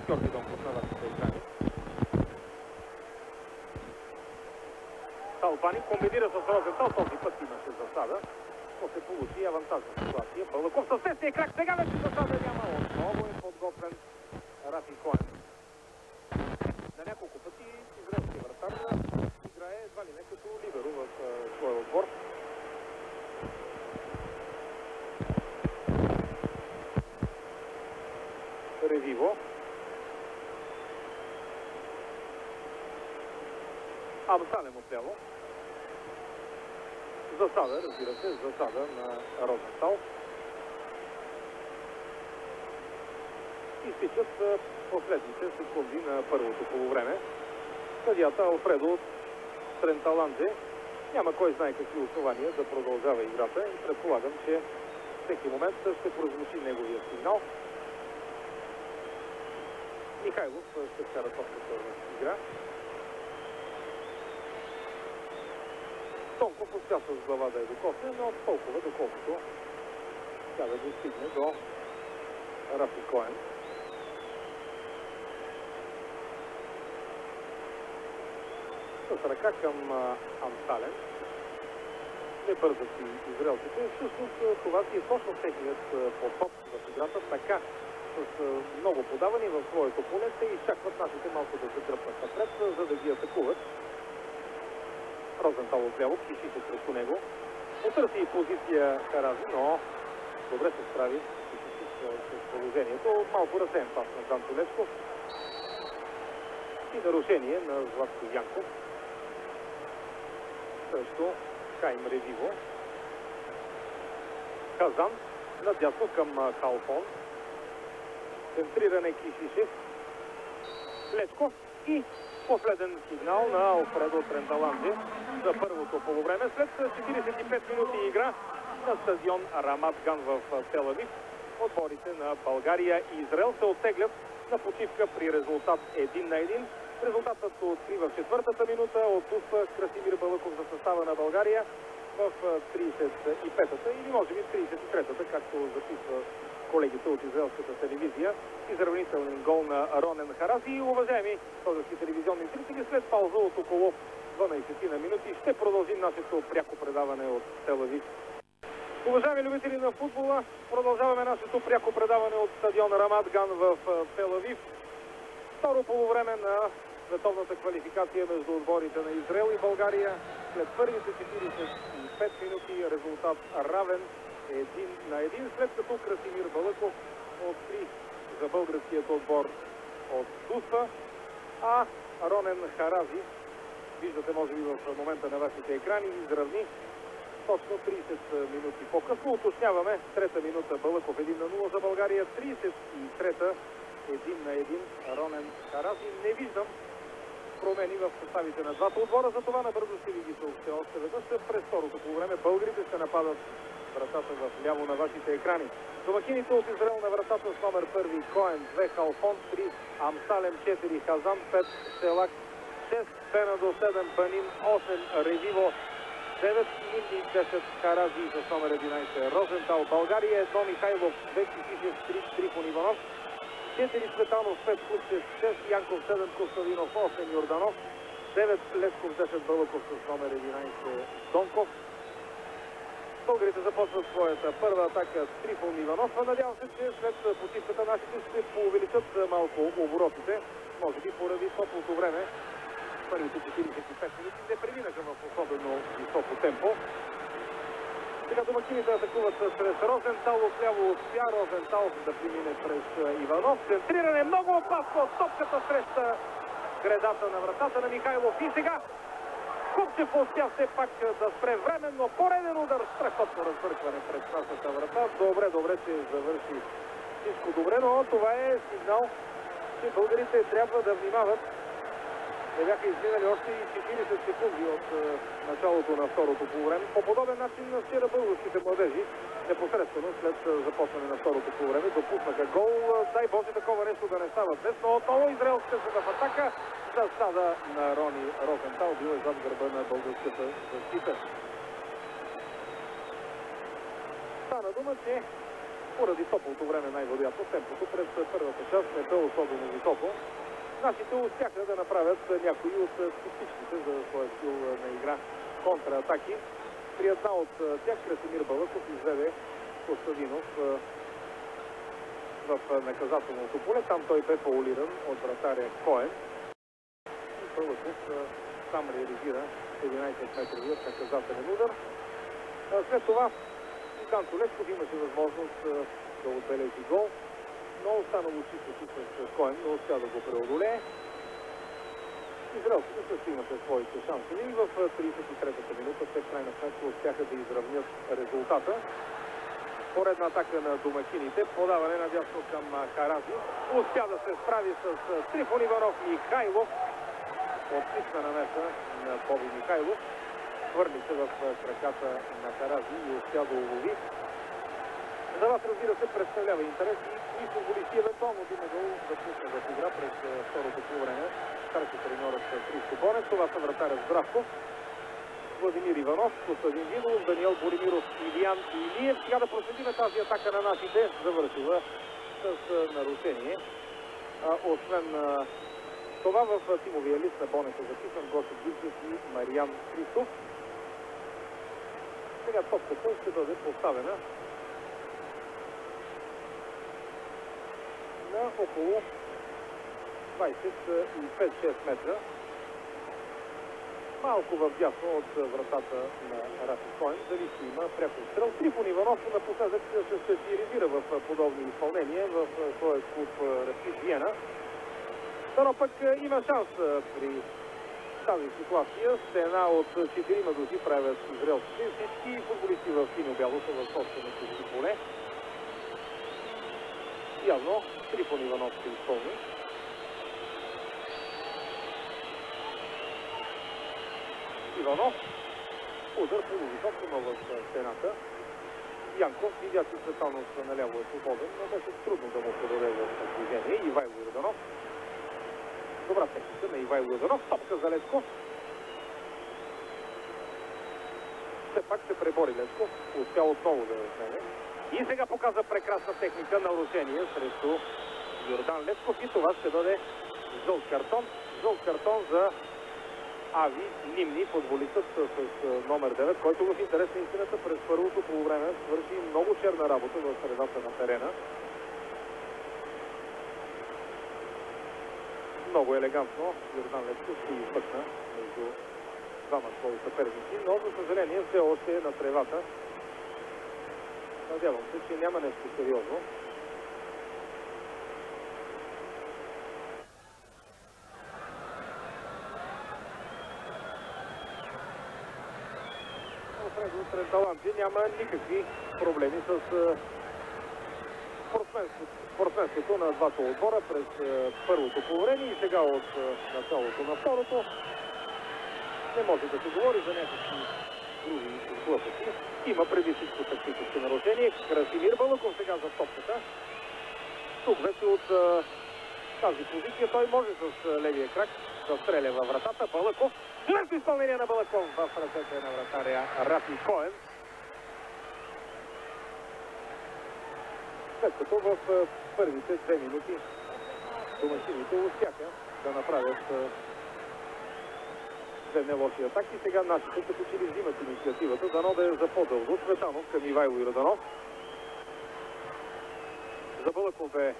Георги Донков на вашите екрани. Талбани комбинира с Розентал. Този път имаше засада, но се получи авантажна ситуация. Балъков със тесния крак. Сега вече засада няма. Отново е подготвен Рафи Коен. На няколко пъти израелския вратар играе едва ли не като либеро в своя отбор. Ревиво. Амсален отляво. Засада, разбира се, засада на Розентал. Изтичат последните секунди на първото полувреме. Съдията Алфредо Тренталанде няма кой знае какви основания да продължава играта и предполагам, че всеки момент ще прозвучи неговия сигнал. Михайлов ще вкара топката в игра. Тонков успя с глава да е докосне, но толкова доколкото тя да достигне до Рафи Коен. С ръка към Амсален. Не бързат и израелците. Всъщност това си е точно техният подход в играта. Така с много подавани в своето поле, те изчакват нашите малко да се дръпнат напред, за да ги атакуват. Розентал отляво, пиши се срещу него. Потърси и позиция Харази, но добре се справи с положението. Малко разсеян пас на Данто Лечков. И нарушение на Златко Янков срещу Хайм Ревиво. Казан надясно към Халфон. Центриране Кишишев. Лечков и последен сигнал на Алфредо Тренталанджи за първото полувреме. След 45 минути игра на стадион Рамат Ган в Тел Авив, отборите на България и Израел се оттеглят на почивка при резултат 1-1. Резултатът открива в четвъртата минута от Успа Красимир Балъков за състава на България в 35-та или може би 33-та, както записва колегите от израелската телевизия. Изравнителен гол на Ронен Харази. И, уважаеми български телевизионни зрители, след пауза от около 12 на минути ще продължим нашето пряко предаване от Тел Авив. Уважаеми любители на футбола, продължаваме нашето пряко предаване от стадиона Рамат Ган в Тел Авив. Второ полувреме на световната квалификация между отборите на Израел и България. След първите 45 минути резултат равен 1-1, след като Красимир Балъков откри за българският отбор от Дуспа, а Ронен Харази, виждате може би в момента на вашите екрани, изравни точно 30 минути по-късно. Уточняваме, трета минута Балъков 1-0 за България, 33-та 1-1 Ронен Харази. Не виждам промени в съставите на двата отбора, затова набързо ще ви ги съобщя още веднъж. През второто полувреме българите ще нападат вратата в ляво на вашите екрани. Домакините от Израел на вратата с номер 1 Коен, 2 Халфон, 3 Амсалем, 4 Хазан, 5 Селак, 6 Бенадо, 7 Банин, 8 Ревиво, 9 Минди, 10 Харази с номер 11 Розентал. България 1 Михайлов, 2 Кишишев, 3 Трифон Иванов, 4 Светанов, 5 Кучев, 6 Янков, 7 Костадинов, 8 Йорданов, 9 Лесков, 10 Балъков с номер 11 Донков. Българите започват своята първа атака с Трифон Иванов. Надявам се, че след почивката нашите ще поувеличат малко оборотите. Може би поради топлото време. Първите 45 минути не преминаха в особено високо темпо. Сега домакините атакуват през Розентал. Отляво успя Розентал да премине през Иванов. Центриране много опасно. Топката среща гредата на вратата на Михайлов. И сега Купчев успя все пак да спре временно. Пореден удар, страхотно разбъркване пред нашата врата. Добре, че завърши всичко добре, но това е сигнал, че българите трябва да внимават. Не бяха изминали още и 40 секунди от началото на второто полувреме. По подобен начин вчера българските младежи, непосредствено след започване на второто полувреме, допуснаха гол. Дай Боже такова нещо да не става днес, но отново израелските са в атака. Засада на Рони Розентал бил зад гърба на българската защита. Стана дума, че поради топлото време най-вероятно темпото през първата част не бе особено високо. Нашите успяха да направят някои от типичните за своя стил на игра контратаки. При една от тях Красимир Балъков изведе Костадинов в наказателното поле. Там той бе фаулиран от вратаря Коен. Балъков сам реализира 11-метровият наказателен удар. След това Данто Лечков имаше възможност да отбележи гол, но останало чисто с Коен, но успя да го преодолее. Израелците също имаха своите шанси. И в 33-та минута те в крайна сметка успяха да изравнят резултата. Поредна атака на домакините, подаване надясно към Харази. Успя да се справи с Трифон Иванов. Михайлов. Отлична намеса на Боби Михайлов. Хвърли се в краката на Харази и успя да улови. За вас, разбира се, представлява интерес и кои футболисти евентуално би могъл да пусне в игра през второто полувреме. Старши треньорът Христо Бонев. Това са вратарят Здравков, Владимир Иванов, Костадин Видолов, Даниел Боримиров, Илиян Илиев. Сега да проследим тази атака на нашите, завършила с нарушение. Освен това в тимовия лист на Бонев е записан Гошо Гилчев и Мариан Христов. Сега топката ще бъде поставена около 25-6 метра. Малко вдясно от вратата на Рафи Коен. Зависи има пряко стрел. Трифон Иванов напоследък се специализира в подобни изпълнения в своя клуб Рапид Виена. Но пък има шанс при тази ситуация. С една от 4 души правят израелците. Всички футболисти в синьо-бяло са в собственото си поле. Явно Трифон Иванов ще изпълни. Иванов. Удар полувисоко, но в стената. Янков видя, че Цветанов наляво е свободен, но беше трудно да му подаде в движение. Ивайло Йорданов. Добра техника на Ивайло Йорданов. Топка за Лецков. Все пак се пребори Лецков. Успя отново да вземе. И сега показа прекрасна техника на нарушение срещу Йордан Лецков. И това ще бъде жълт картон. Жълт картон за Ави Нимни, футболистът с номер 9, който в интерес на истината през първото полувреме свърши много черна работа в средата на терена. Много елегантно Йордан Лецков се изпъкна между двама свои съперници, но за съжаление все още е на тревата. Надявам се, че няма нещо сериозно. Тренталанти няма никакви проблеми с спортсменството на двата отбора през първото полувреме и сега от началото на второто. Не може да се говори за някакви други сблъсъци. Има преди всичко тактическо нарушение. Красимир Балъков сега за топката. Тук вече от тази позиция той може с левия крак да стреля във вратата. Балъков. Чудесно изпълнение на Балъков в ръцете на вратаря Рафи Коен. След като в първите 2 минути домашините успяха да направят две нелоши атаки. Сега нашите като че ли взимат инициативата, дано да е за по-дълго. Цветанов към Ивайло Йорданов. За Балъков бе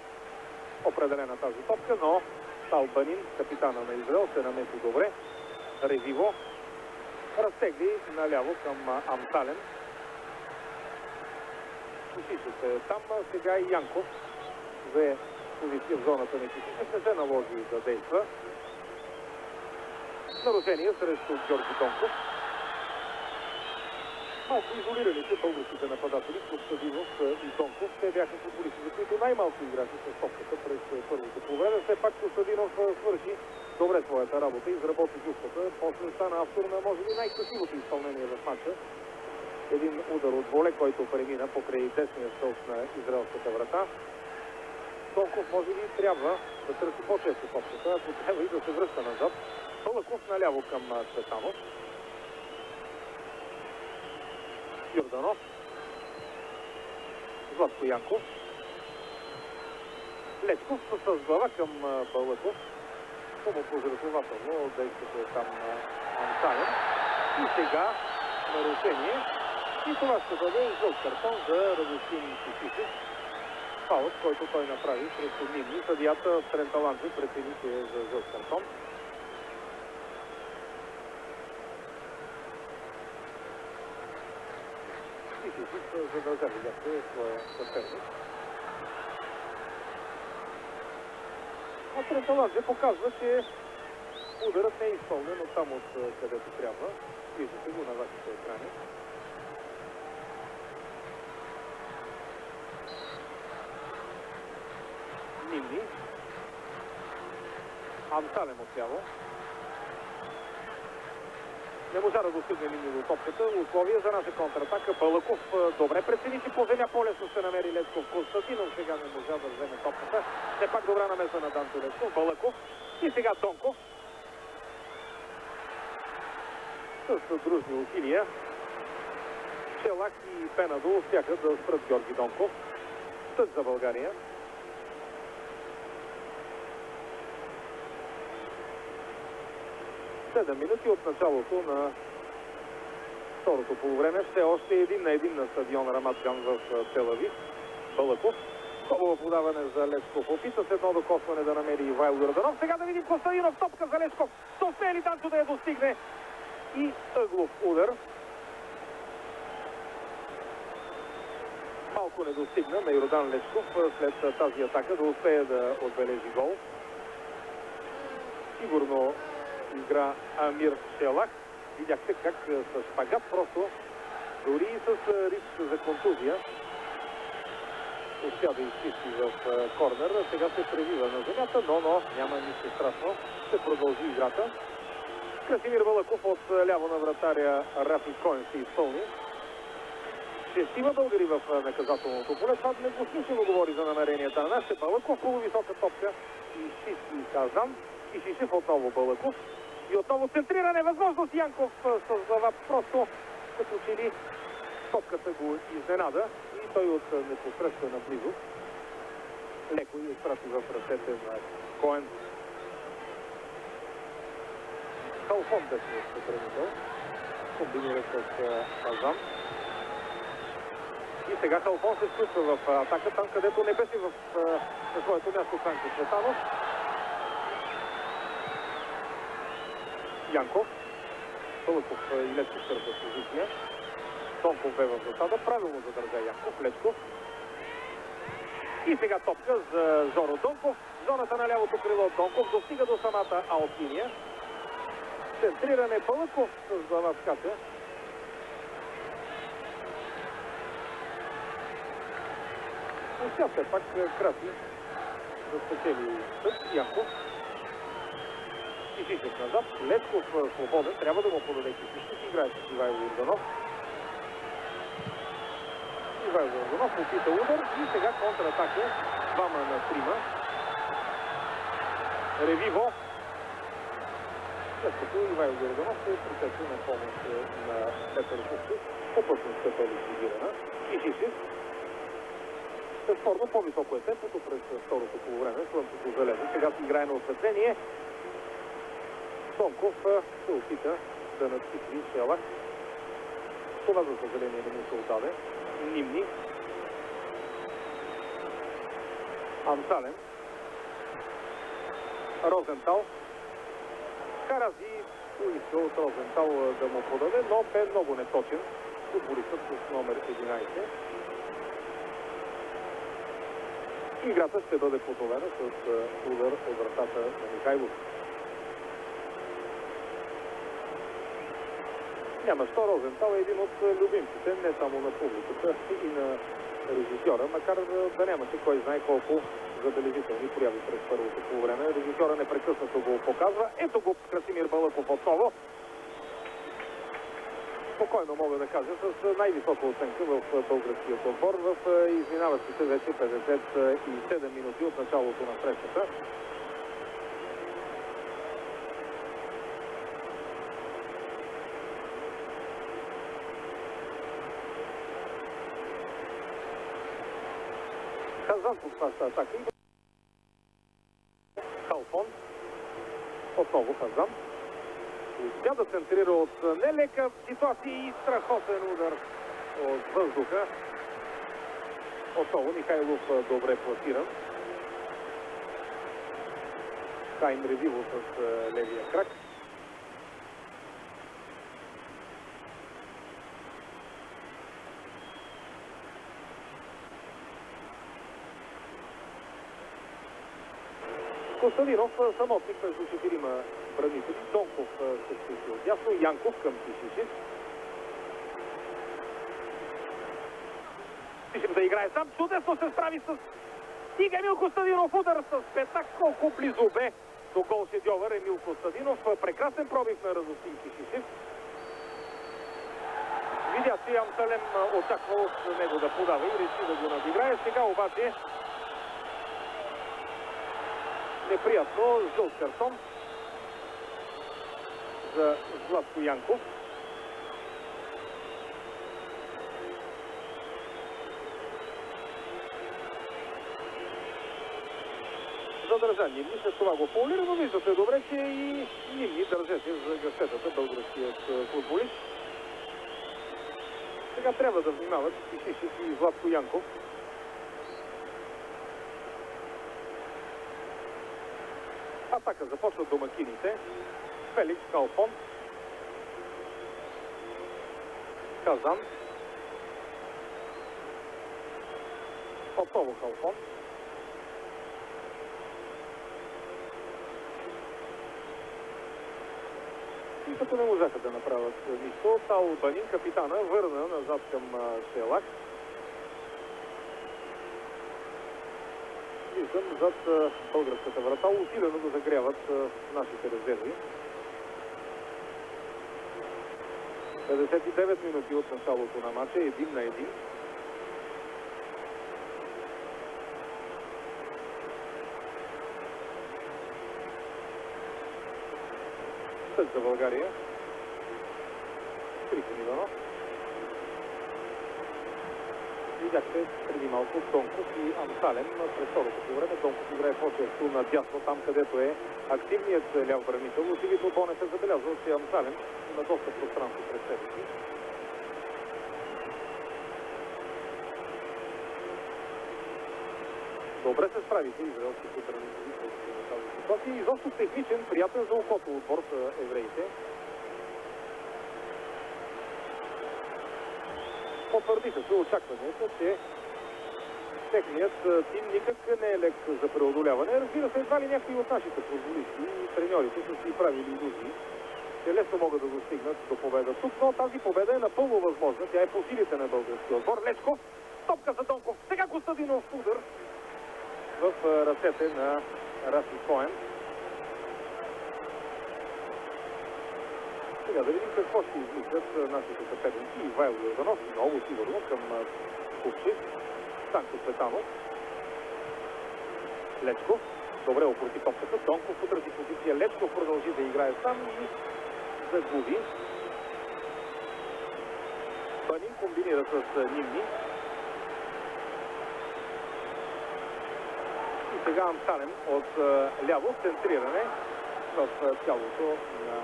определена тази топка, но Тал Банин, капитана на Израел, се намеси добре. Ревиво разтегли наляво към Амтален. Кисиче се там. Сега и Янков взе позиция в зоната на Кисиче. Не се наложи да действа. Нарушение срещу Георги Донков. Малко изолираните българските нападатели Костадинов и Донков. Те бяха футболисти, за които най-малко играха с топката през първото полувреме. Все пак Костадинов свърши добре своята работа, изработи дюката. После стана автор на може би най-красивото изпълнение в матча. Един удар от воле, който премина покрай десния стълб на израелската врата. Донков може би трябва да търси по-често топката, ако трябва и да се връща назад. Балъков наляво към Цветанов. Йорданов. Златко Янков. Лецков с глава към Балъков. По-подразумателно действието там на Амтален. И сега нарушение. И това ще бъде жълт картон за Радостин Кисичев. Фаулът, който той направи срещу Нимни. Съдията Тренталанти прецени, че е за жълт картон. Кисичев задължа видяхте своя съперник. А Тренталанти показва, че ударът не е изпълнен от там, от където трябва. Виждате го на вашите екрани. Нимни. Амтален отляво. Не можа да достигне Нимни до топката. Условия за наша контратака. Балъков добре прецени, че по земя по-лесно ще намери Лецков. Константинов сега не можа да вземе топката. Все пак добра намеса на Данто Лецков. Балъков. И сега Донков. С дружни усилия Челак и Пенадо успяха да спрат Георги Донков. Тъж за България. Седем минути от началото на второто полувреме. Все още 1-1 на стадион Рамат Ган в Тел Авив. Балъков. Хубаво подаване за Лечков. Опита се едно докосване да намери Ивайло Йорданов. Сега да видим Костадинов, топка за Лечков. Ще успее ли Данчо да я достигне? И ъглов удар. Малко не достигна на Йордан Лечков след тази атака да успее да отбележи гол. Сигурно игра Амир Шелах. Видяхте как с шпагат просто, дори и с риск за контузия, успя да изчисти в корнер. Сега се превива на земята, но няма нищо страшно. Ще продължи играта. Красимир Балъков от ляво на вратаря Рафи Коен се изпълни. Шестима българи в наказателното поле. Това недвусмислено говори за намеренията на нашите. Балъков, полувисока топка и чисти Казан. И Шишев отново Балъков. И отново центриране, възможност Янков с глава просто като че ли топката го изненада и той от непосредствена близост леко и изпрати в ръцете на Коен. Халфон беше сътруднител. Комбинира с Казан. И сега Халфон се включва в атака, там където не беше на своето място Франко Цветанов. Янков. Балъков и Лечков търпят позиция. Донков бе в засада. Правилно задържа Янков. Лечков. И сега топка за Жоро Донков. Зоната на лявото крило от Донков достига до самата аут-линия. Центриране Балъков с глава скача. Успя все пак Краси да спечели с Янков. Кисичев назад. Лечков свободен. Трябва да му подаде Кисичев. Играе с Ивайло Йорданов. Ивайло Йорданов опита удар и сега контратака. 2-3. Ревиво. След като Ивайло Йорданов се притече на помощ на Петър Купчев. Опасността е ликвидирана. Кисичев. Безспорно по-високо е темпото през второто полувреме. Слънцето залезе. Сега се играе на осветление. Донков се опита да надхитри Шелах. Това за съжаление не му се отдаде. Нимни. Амсален. Розентал. Карази поиска от Розентал да му подаде, но бе много неточен. Футболистът с номер 11. Играта ще бъде подновена с удар от вратата на Михайлов. Няма що, Розентал е един от любимците, не само на публиката и на режисьора, макар да нямаше кой знае колко забележителни прояви през първото полувреме. Режисьора непрекъснато го показва. Ето го Красимир Балъков отново. Спокойно мога да кажа, с най-висока оценка в българския отбор в изминаващите вече 57 минути от началото на срещата. Казан подхваща атака. Халфон. Отново Казан. Успя да центрира от нелека ситуация и страхотен удар от въздуха. Отново Михайлов добре пласиран. Кайн Ревиво с левия крак. Костадинов самотник между 4 бранители. Донков се включи от ясно. Янков към Кисичев. Кисичев да играе сам. Чудесно се справи с... Стига Емил Костадинов. Удар с петак. Колко близо бе до гол шедьовър Емил Костадинов. Прекрасен пробив на Радостин Кисичев. Видя, че Амсалем очаква от него да подава и реши да го надиграе. Сега обаче неприятно жълт картон за Златко Янков. Задържан Нимни, след това го фаулира, но вижда се добре, че и Нимни държеше за гъстетата българският футболист. Сега трябва да внимават Кисичев и Златко Янков. Атака започват домакините. Феликс, Халфон, Казан, отново Халфон, и като не можаха да направят нищо, Талбанин, капитана, върна назад към Шелак. Виждам зад българската врата усилено да загряват нашите резерви. 59 минути от началото на матча, 1-1. Съд за България. Трифон Иванов. Видяхте преди малко Донков и Амсален. През второто по време Донков играе по-често надясно, там където е активният ляв бранител. Очевидно Бонев е забелязал, че Амсален има доста пространство пред себе си. Добре се справиха израелските бранители в тази ситуация. Изобщо техничен, приятен за окото отбор са евреите. Потвърдиха се очакванията, че техният тим никак не е лек за преодоляване. Разбира се, едва ли някои от нашите футболисти и треньорите са си правили илюзии, че лесно могат да достигнат до победа тук, но тази победа е напълно възможна. Тя е по силите на българския отбор. Лечков, топка за Донков, сега Костадинов удар в ръцете на Рафи Коен. Сега да видим какво ще измислят нашите съперници. Ивайло Йорданов, много сигурно към Купчев, Станко Цветанов, Лечков, добре укрути топката, Донков потърси позиция, Лечков продължи да играе сам и загуби. Банин комбинира с Нимни. И сега Амсален от ляво, центриране в тялото на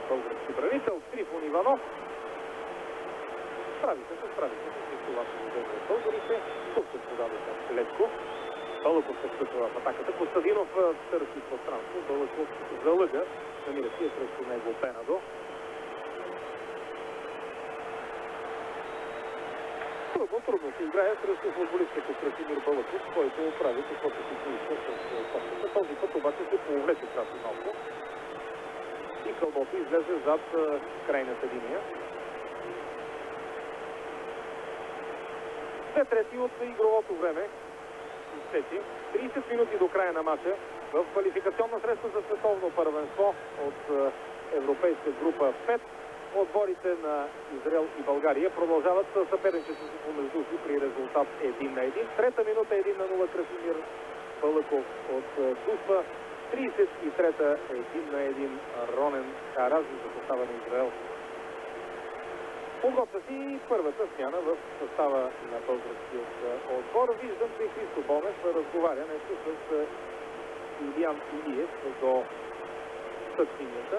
български бранител. Трифон Иванов. Справиха се с това положение от българите. Тук се подадоха Лечков. Бълъков се включва в атаката. Костадинов търси пространство. Бълъков залъга. Намира си срещу него Пенадо. Трудно се играе срещу футболиста като Красимир Бълъков, който прави каквото си поиска с топката. Този път обаче се повлече красно малко. И Кълбото излезе зад крайната линия. 2/3 от игровото време. 30 минути до края на матча в квалификационна среща за световно първенство от европейска група 5. Отборите на Израел и България продължават съперничеството си помежду си при резултат 1-1. Трета минута 1-0 Красимир Бълъков от Дуспа. 33-та 1-1 Ронен Карази за състава на Израел. Подготвя си първата смяна в състава на българския отбор. Виждам, че Христо Бонев разговаря нещо с Илиян Илиев до съдсинията.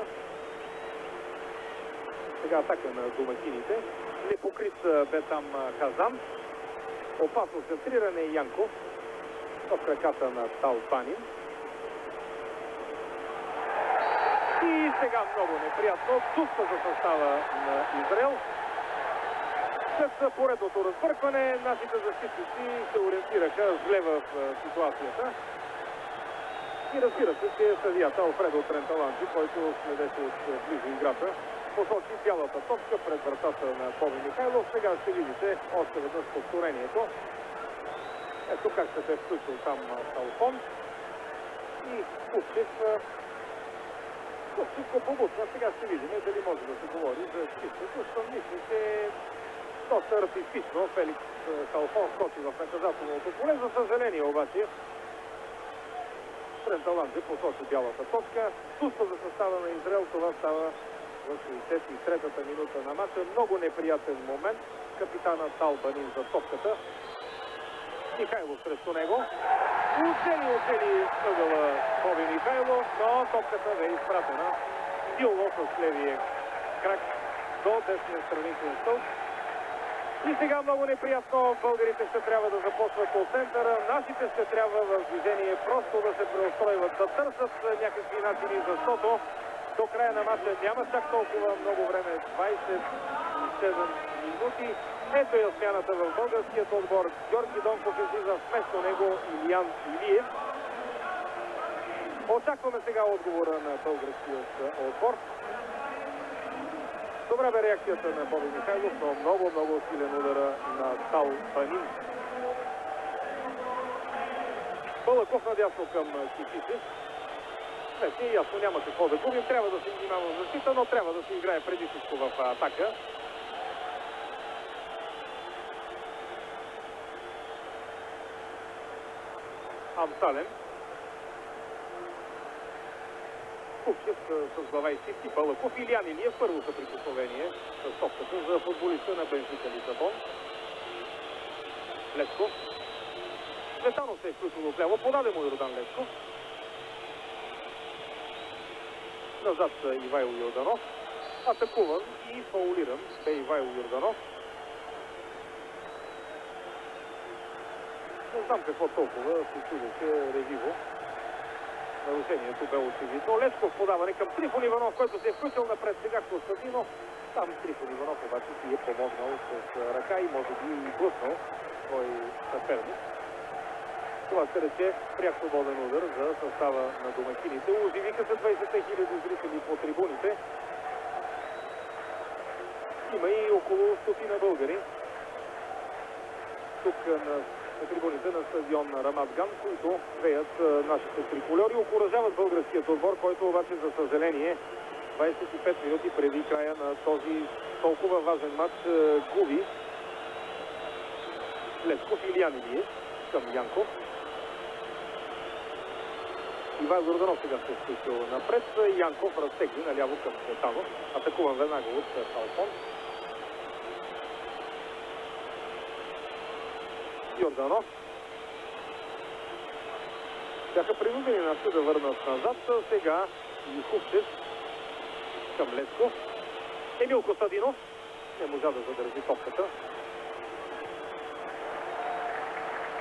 Сега атака на домакините. Непокрит бе там Казан. Опасно центриране Янков в краката на Талбанин. И сега много неприятно. Дуспа за състава на Израел. След поредното разбъркване, нашите защитници се ориентираха зле в ситуацията. И разбира се, че съдията Алфредо Тренталанджи, който следеше от близо играта, посочи бялата точка пред вратата на Боби Михайлов. Сега ще видите още веднъж повторението. Ето как ще се е включил там Талфон. И Купчев го побутна. Сега ще видим дали може да се говори за чистото, защото мисля, че доста артистично Феликс Халфон скочи в наказателното поле. За съжаление обаче Тренталанджи посочи бялата точка. Дуспа за състава на Израел. Това става в 63-та минута на матча. Много неприятен момент. Капитана Талбанин за топката. Михайлов срещу него. Оцели ъгъла Боби Михайлов, но топката бе изпратена силно с левия крак до десния страничен стълб. И сега много неприятно. Българите ще трябва да започват от центъра. Нашите ще трябва в движение просто да се преустройват, да търсят някакви начини, защото до края на матча няма чак толкова много време. 27 минути. Ето я смяната в българският отбор. Георги Донков излиза вместо него Илиян Илиев. Очакваме сега отговора на българският отбор. Добра бе реакцията на Боби Михайлов, но много силен удара на Тал Банин. Балаков надясно към Кисичев. Вече ясно няма какво да губим. Трябва да се внимава в защита, но трябва да се играе преди всичко в атака. Амсален. Купчев с глава изчисти. Балаков. Илиян Илиев. Първото прикосновение с топката за футболиста на Бенфика Лисабон. Лесков. Цветанов се е включил отляво. Подаде му Йордан Лесков. Назад Ивайло Йорданов. Атакуван и фаулиран бе Ивайло Йорданов. Не знам какво толкова се чудеше Ревиво. Нарушението бе очевидно. Лесков подаване към Трифон Иванов, който се е включил напред сега Костадинов. Там Трифон Иванов обаче си е помогнал с ръка и може би и блъснал свой съперник. Това се рече пряк свободен удар за състава на домакините. Оживиха се 20 000 зрители по трибуните. Има и около 100 българи тук на трибуните на стадион Рамат Ган, които веят нашите трикольори. Окуражават българският отбор, който обаче за съжаление 25 минути преди края на този толкова важен матч губи. Лесков Илиян Илиев към Янков. Ивайло Йорданов сега се е спустил напред. Янков разтегли наляво към Цветанов. Атакуван веднага от Салфон. Йорданов. Бяха принудени нашите да върнат назад. Сега Юховчев към Лесков. Емил Костадинов не можа да задържи топката.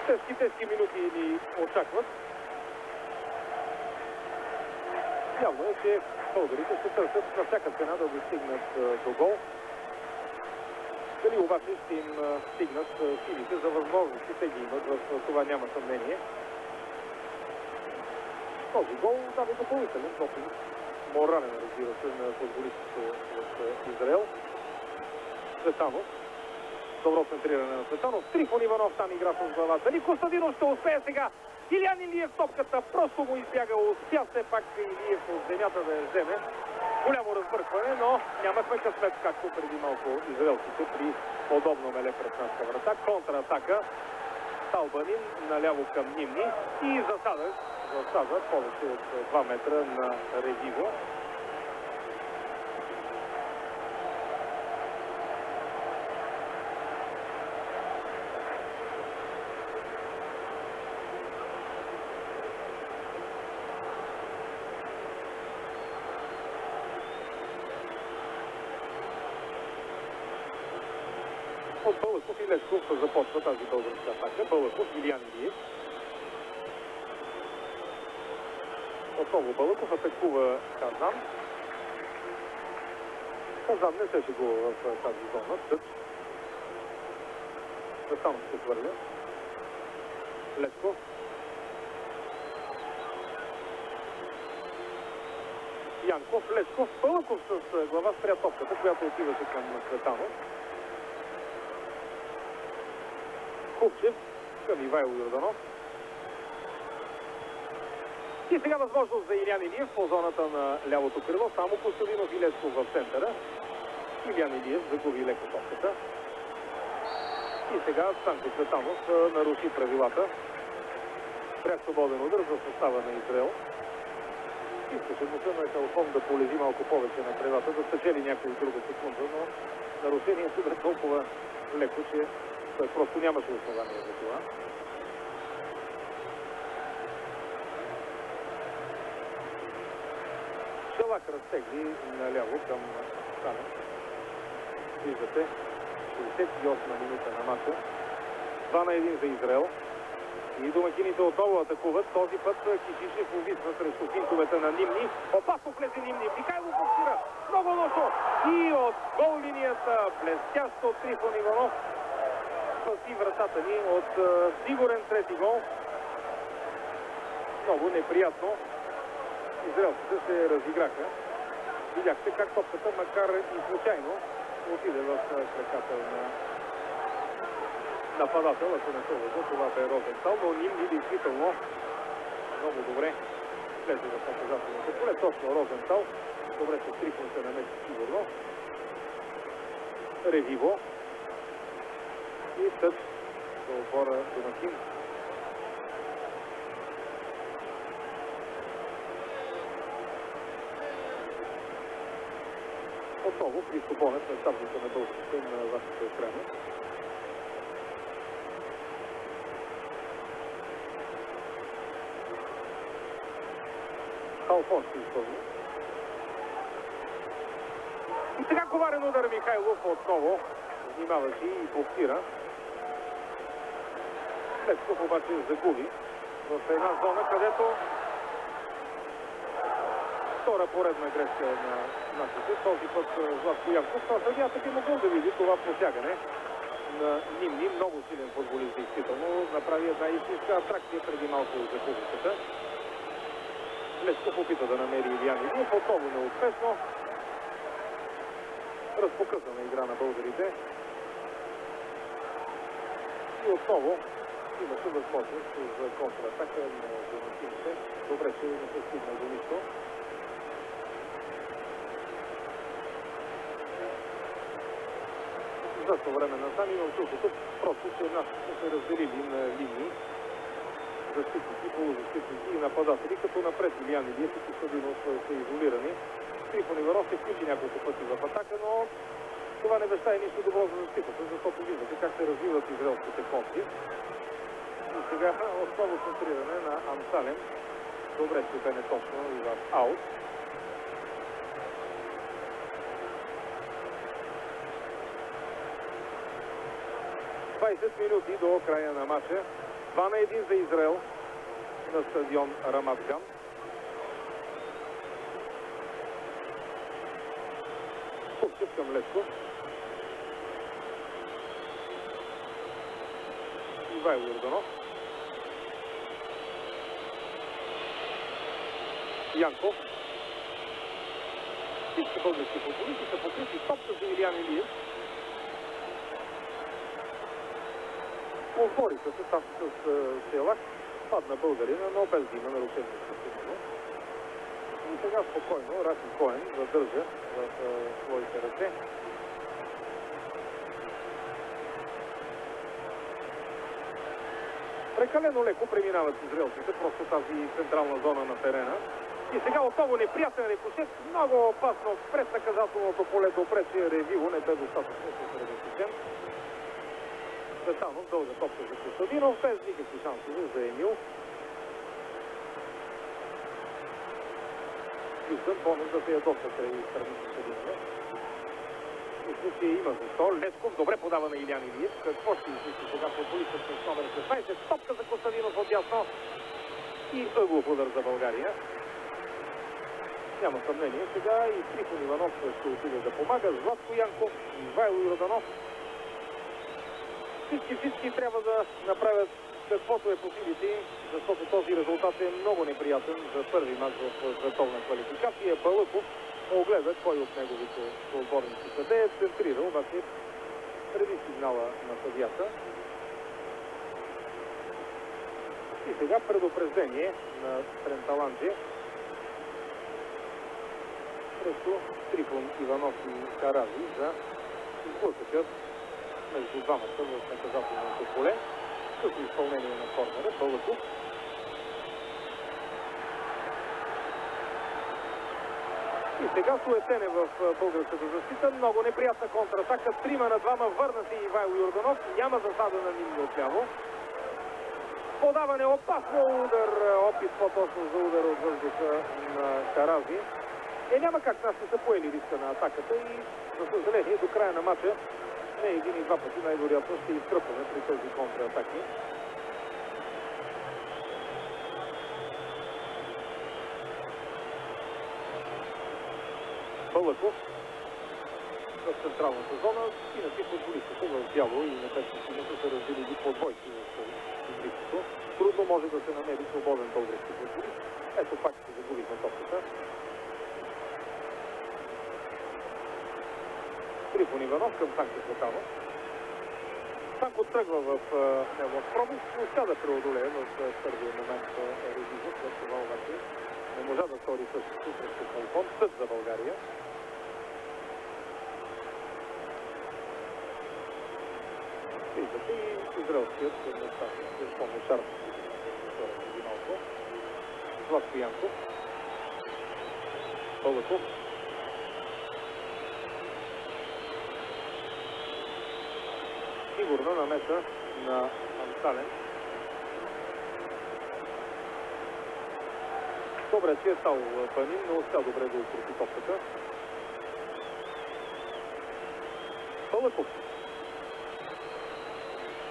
Тежки минути ни очакват. Явно е, че българите ще търсят на всяка цена да достигнат до гол. Дали обаче ще им стигнат силите за възможности, те ги имат, в това няма съмнение. Този гол даде допълнителен допинг. Морален, разбира се, на футболистите в Израел. Цветанов. Добро центриране на Цветанов. Трифон Иванов там игра с глава. Дали Костадинов ще успее сега? Илиян Илиев топката просто му избяга. Успя все пак Илиев от земята да я вземе. Голямо разбъркване, но нямахме късмет, както преди малко израелците при подобно меле пред нашата врата. Контратака. Талбанин наляво към Нимни и засада повече от 2 метра на Ревиво. От Балаков и Лесков започва тази българска атака. Балаков, Илиян Илиев. Отново Балаков атакува Казан. Казан не се шегува в тази зона. Тъч. Там се хвърля. Лесков. Янков, Лесков. Балаков с глава спря топката, която отиваше към Цветанов. Купчев към Ивайло Йорданов. И сега възможност за Илиян Илиев по зоната на лявото крило. Само Костадинов и Лесков в центъра. Илиян Илиев загуби леко топката. И сега Станко Цветанов наруши правилата. Пряк свободен удар за състава на Израел. Искаше му се на Халфон да полези малко повече на крилата, да спечели някой друга секунда, но нарушението бе толкова леко, че той просто нямаше основание за това. Шелак разтегли наляво към Станов. Виждате 68 минута на мача. 2-1 за Израел. И домакините отново атакуват. Този път Кишишев увисва срещу финтовете на Нимни. Опасно влезе Нимни. Михайло боксира. Много лошо. И от гол линията блестящо Трифон Иванов спаси вратата ни от сигурен трети гол. Много неприятно. Израелците се разиграха. Видяхте как топката, макар и случайно, отиде в краката на нападател, ако не се лъжа, това бе Розентал, но Нимни действително много добре влезе в наказателното поле. Точно Розентал. Добре, че Трифон се намеси сигурно. Ревиво. И тъч за отбора домакин. Отново Христо Бонев на таблица на българските на вашите екрани. Халфон ще изпълни. И сега коварен удар Михайлов отново. Внимаваше и боксира. Лесков обаче загуби в една зона, където втора поредна грешка на нашите. Този път Златко Янков. Съдията би могъл да види това посягане на Нимни. Много силен футболист, действително. Направи една истинска атракция преди малко за публиката. Лесков опита да намери Илиян Илиев. Отново неуспешно. Разпокъсана игра на българите. И отново имаше възможност за контратака на домакините. Добре, че не се стигна до нищо. За това време насам имам чувството, просто че нашите са се разделили на линии. Защитници, полузащитници и нападатели, като напред Илиян Илиев и Костадинов са изолирани. Трифон Иванов се включи няколко пъти в атака, но това не вещае нищо добро за защитата, защото виждате как се развиват израелските контри. И сега отново центриране на Амсалем. Добре, че бе не точно и в аут. Минути до края на матча. 2-1 за Израел на стадион Рамат Ган. Купчев към Лесков. Ивайло Йорданов. Янков. Всички български футболисти са покрити топка за Илиян Илиев. Отбориха се там с Селак. Падна българина, но без да има нарушение. И сега спокойно Рафи Коен задържа в своите ръце. Прекалено леко преминават израелците, просто тази централна зона на терена. И сега отново неприятен рикошет, много опасно пред наказателното поле, добре, че Ревиво не бе достатъчно съсредоточен. Цветанов дълга топка за Костадинов, без никакви шансове за Емил. Виждам бонус да се ядоса край страни Костадинова. Мисля, че има защо. Лесков добре подава на Илиян Илиев. Какво ще измисли сега футболистът с номер 16? Топка за Костадинов отдясно. И ъглов удар за България. Няма съмнение. Сега и Трифон Иванов ще отиде да помага. Златко Янков и Ивайло Йорданов. Всички трябва да направят каквото е по силите, защото този резултат е много неприятен за първи мач в световна квалификация. Балъков огледа кой от неговите отборници къде е центрирал, обаче преди сигнала на съдията. И сега предупреждение на Тренталанджи срещу Трифон Иванов и Карази за сблъсъкът между двамата в наказателното поле, като изпълнение на корнера. Балъков. И сега суетене в българската защита. Много неприятна контратака. 3-2. Върна се Ивайло Йорданов. Няма засада на Нимни отляво. Подаване, опасно удар. Опит по-точно за удар от въздуха на Карази. Няма как нашите са поели риска на атаката и, за съжаление, до края на матча не един и два пъти най-вероятно ще изтръпваме при тези контратаки. Балъков в централната зона и на ти футболистите в бяло и на тесното са разбили ги подбойки в игрището. Трудно може да се намери свободен български футболист. Ето пак ще загубихме топката. Трифон Иванов към Цанко Цветанов. Цанко тръгва в негов пробив, успя да преодолее в първия момент Ревизо, след това обаче не можа да стори същото срещу Калфон. Съд за България. Виждате и израелският нещастник, помня Шарп, преди малко. Златко Янков. Балъков. Сигурна намеса на Амсален. Добре, че е стал Панин, но успя добре да укрепи топката. Балъков.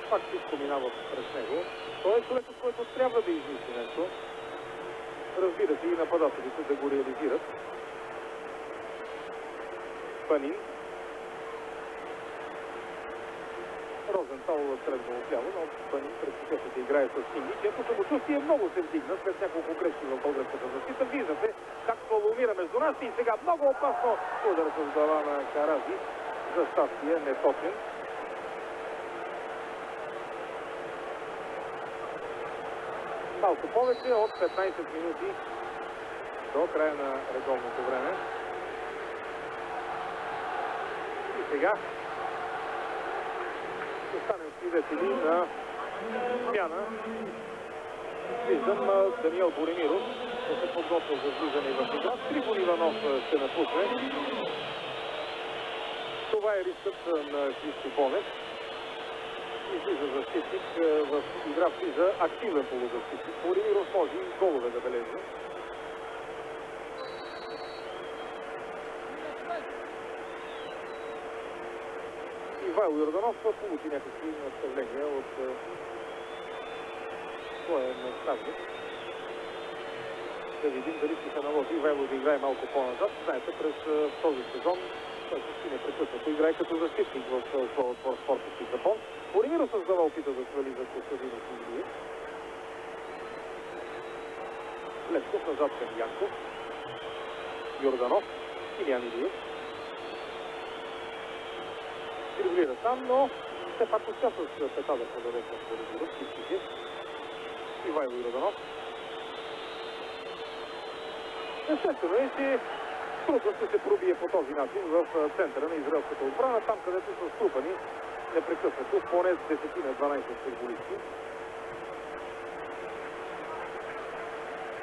Пак всичко минава през него. Той е човекът, който трябва да измисли нещо. Разбира се и нападателите да го реализират. Панин. Розентал тръгва отляво, но Панин предпочита да играе с Синги, чието самочувствие много се вдигна след няколко грешки в българската защита. Виждате как фалумира между нас и сега много опасно удар с глава на Карази. За щастие неточен. Малко повече от 15 минути до края на редовното време. И сега ще станем свидетели на смяна. Виждам Даниел Боремиров да се подготвя за влизане в игра. Трифон Иванов ще напусне. Това е рискът на Христо Бонев. Излиза защитник в игра, влиза активен полузащитник. Боремиров може и голове да бележи. Ивайло Йорданов получи някакви наставления от своя наставник. Да видим дали ще се наложи Ивайло да играе малко по-назад. Знаете, през този сезон той почти непрекъснато играе като защитник в своя отбор Спортовски Запон. Боремиров създава опита да свали за Костадинов Илиев. Лесков назад към Янков. Йорданов. Илиян Илиев. Диригулира сам, но все пак успя с пета да подаде към Боремиров. Ивайло Йорданов. Естествено е, че трудно ще се пробие по този начин в центъра на израелската отбрана, там където са струпани непрекъснато поне 10-12 футболисти.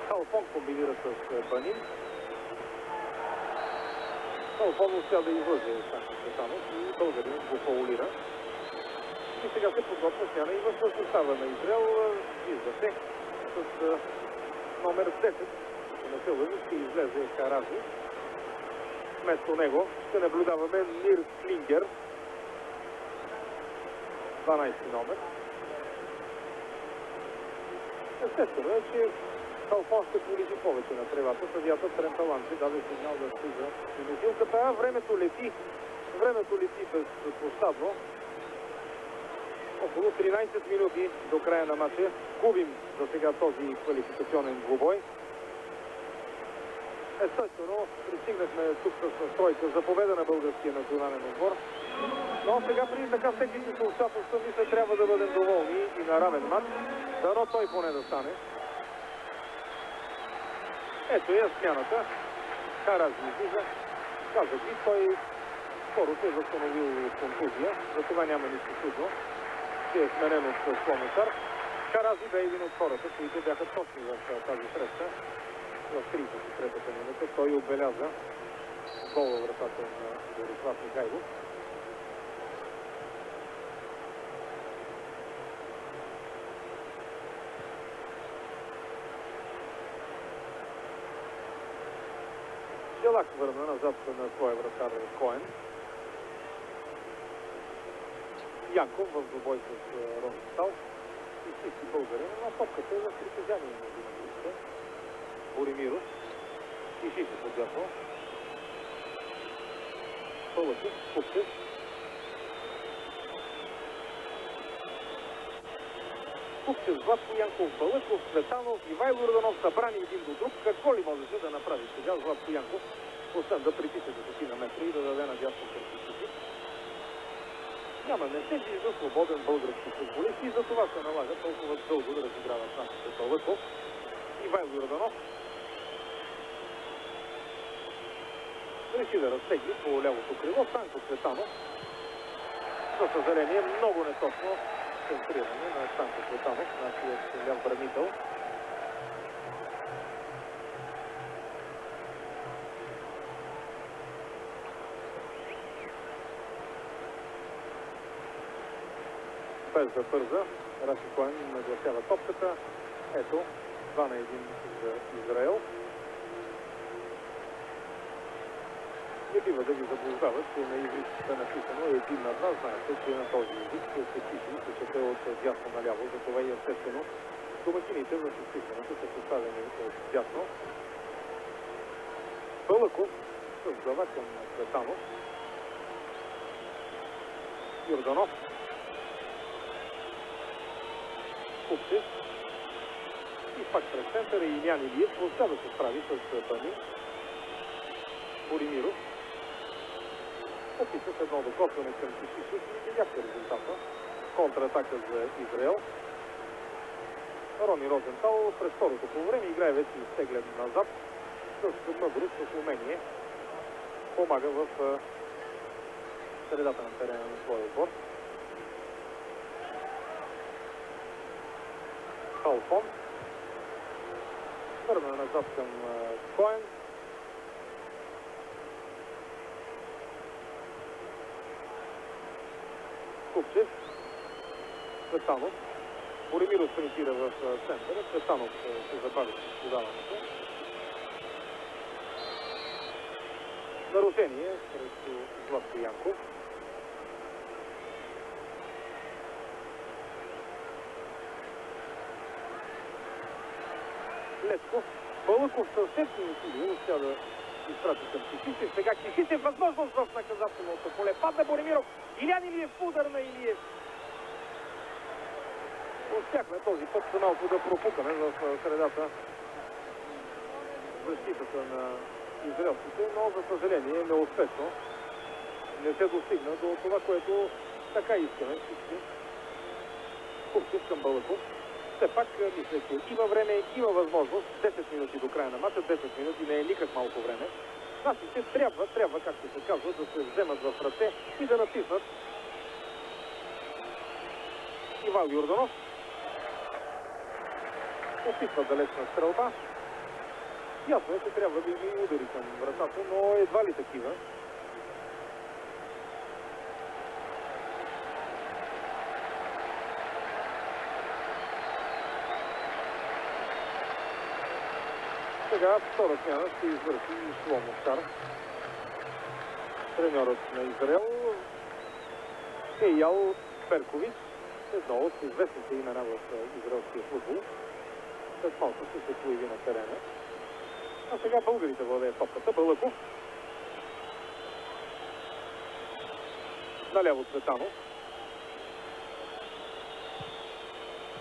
Халфон комбинира с Банин. Халфон успя да излъже Цанко Цветанов и българинът го фаулира. И сега се подготвя смяна и в състава на Израел. Виждате с номер 10. На Силвани ще излезе Карази. Вместо него ще наблюдаваме Нир Клингер. 12 номер. Естествено е, че Халфон ще полежи повече на тревата. Съдията Тренталанци даде сигнал да стига минутилката. Времето лети безпощадно. Около 13 минути до края на матча. Губим за сега този квалификационен двубой. Естествено, пристигнахме тук с настройка за победа на българския национален отбор. Но сега при така всеки се обстоятелства мисля, трябва да бъдем доволни и на равен матч. Дано той поне да стане. Ето е смяната. Карази излиза. Казах ви, той скоро се е възстановил от контузия. За това няма нищо чудно, че е сменен от Сломосар. Карази бе един от хората, които бяха точни в тази среща. В 33-та минута той отбеляза гол във вратата на Борислав Михайлов. Желак върна назад на своя вратар Коен. Янков в двубой с Розентал. Истински българин, но топката е в притежание на динамистите. Боримиров. Иши се подготвя. Пълъков, Купчев. Купчев, Златко, Янков, Пълъков, Цветанов, Ивайло Йорданов събрани един до друг. Какво ли можеше да направи сега Златко Янков? Освен да притиса десетина метра и да даде надясно кръстите си. Няма, не се вижда свободен български футболист и за това се налага толкова дълго да разиграва Станчето Пълъков. Ивайло Йорданов реши да разтегли по лявото крило. Станко Цветанов. За съжаление, много неточно центриране на Станко Цветанов, нашият ляв бранител. Без да бърза, Раши Коен нагласява топката. Ето, 2-1 за Израел. Не бива да ви заблуждават, че на иврицата е написано 1-2. Знаете, че на този език се пише и се чете от дясно наляво. Затова и естествено домакините в изписването са поставени от дясно. Пълъков с глава към Цветанов. Йорданов. Купчев. И пак през центъра Илян Илиев успя да се справи с Бани. Боримиров. Описа с едно докосване към Кишишев и видяхте резултата. Контратака за Израел. Рони Розентал през второто по време играе вече изтеглен назад. С мъдрост, с умение. Помага в средата на терена на своя отбор. Халфон. Върна назад към Коен. Купчев. Цветанов. Боримиров спринтира в центъра. Цветанов се забави с подаването. Нарушение срещу Златко Янков. Лесков. Пълъков съвсем усилие успя да изпрати към Кишишев. Сега Кишишев възможност в наказателното поле. Падна Боримиров. Илян Илиев, удар на Илиев. Успяхме този път малко да пропукаме в средата защитата на израелците, но за съжаление неуспешно. Не се достигна до това, което така искаме всички. Купчев към Пълъков. Все пак мисля, че има време, има възможност. 10 минути до края на мача, 10 минути не е никак малко време. Нашите трябва, както се казва, да се вземат в ръце и да натиснат. Ивайло Йорданов. Опитва далечна стрелба. Ясно е, че трябва да ги удари към вратата, но едва ли такива. Сега втора смяна ще извърши Шломо Шар. Треньорът на Израел Eyal Беркович, едно от известните имена в израелския футбол. След малко ще се появи на терена. А сега българите владеят топката. Пълъков. Наляво Цветанов.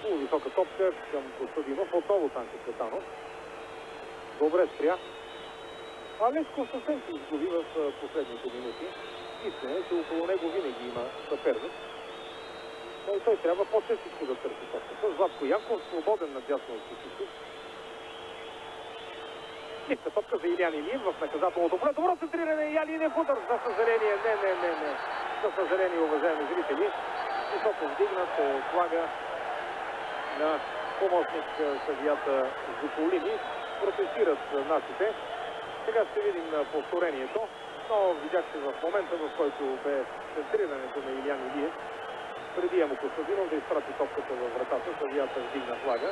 Полувисока топка към Костадинов. Отново Станчо Цветанов. Добре спря. А Лесков съвсем се изгуби в последните минути. Истина е, че около него винаги има съперник. Но и той трябва по-честичко да търси топката. Златко Янков, свободен надясно от Кишишев. Ниска топка за Илян Илиев в наказателното поле. Добро центриране Илян Илиев, удар. За съжаление, не. За съжаление, уважаеми зрители, високо вдигнат слага на помощник съдията Зуполини. Протестират нашите. Сега ще видим повторението, но видяхте в момента, в който бе центрирането на Илян Илиев, преди Емо Костадинов да изпрати топката във вратата, съдията вдигна флага.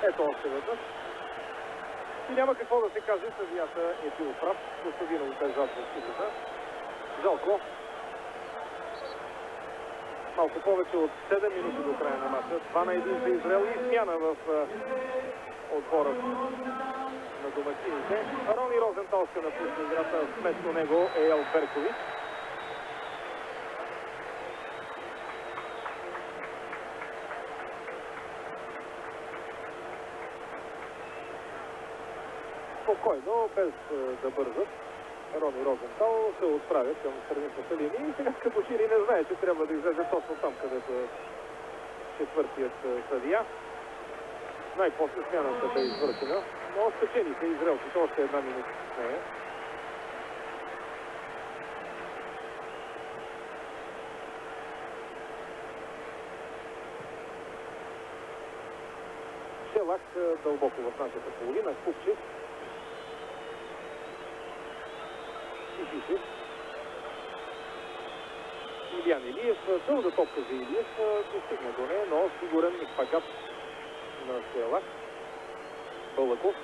Ето още веднъж. И няма какво да се каже, съдията е бил прав. Костадинов бе зад защитата. Жалко. Малко повече от 7 минути до края на матча. 2-1 за Израел и смяна в отбора на домакините. Рони Розентал ще напусне играта, вместо него е Ел Беркович. Спокойно, без да бързат, Рони Розентал се отправя към страничната линия и сега като че ли не знае, че трябва да излезе точно там, където е четвъртият съдия. Най-после смяната бе извършена, но спечелиха израелците още една минута с нея. Шелак дълбоко в нашата половина, Купчев и Шишев. Илиян Илиев, дълга топка за Илиев, достигна до нея, но сигурен изпагат на Шелак. Бълъков.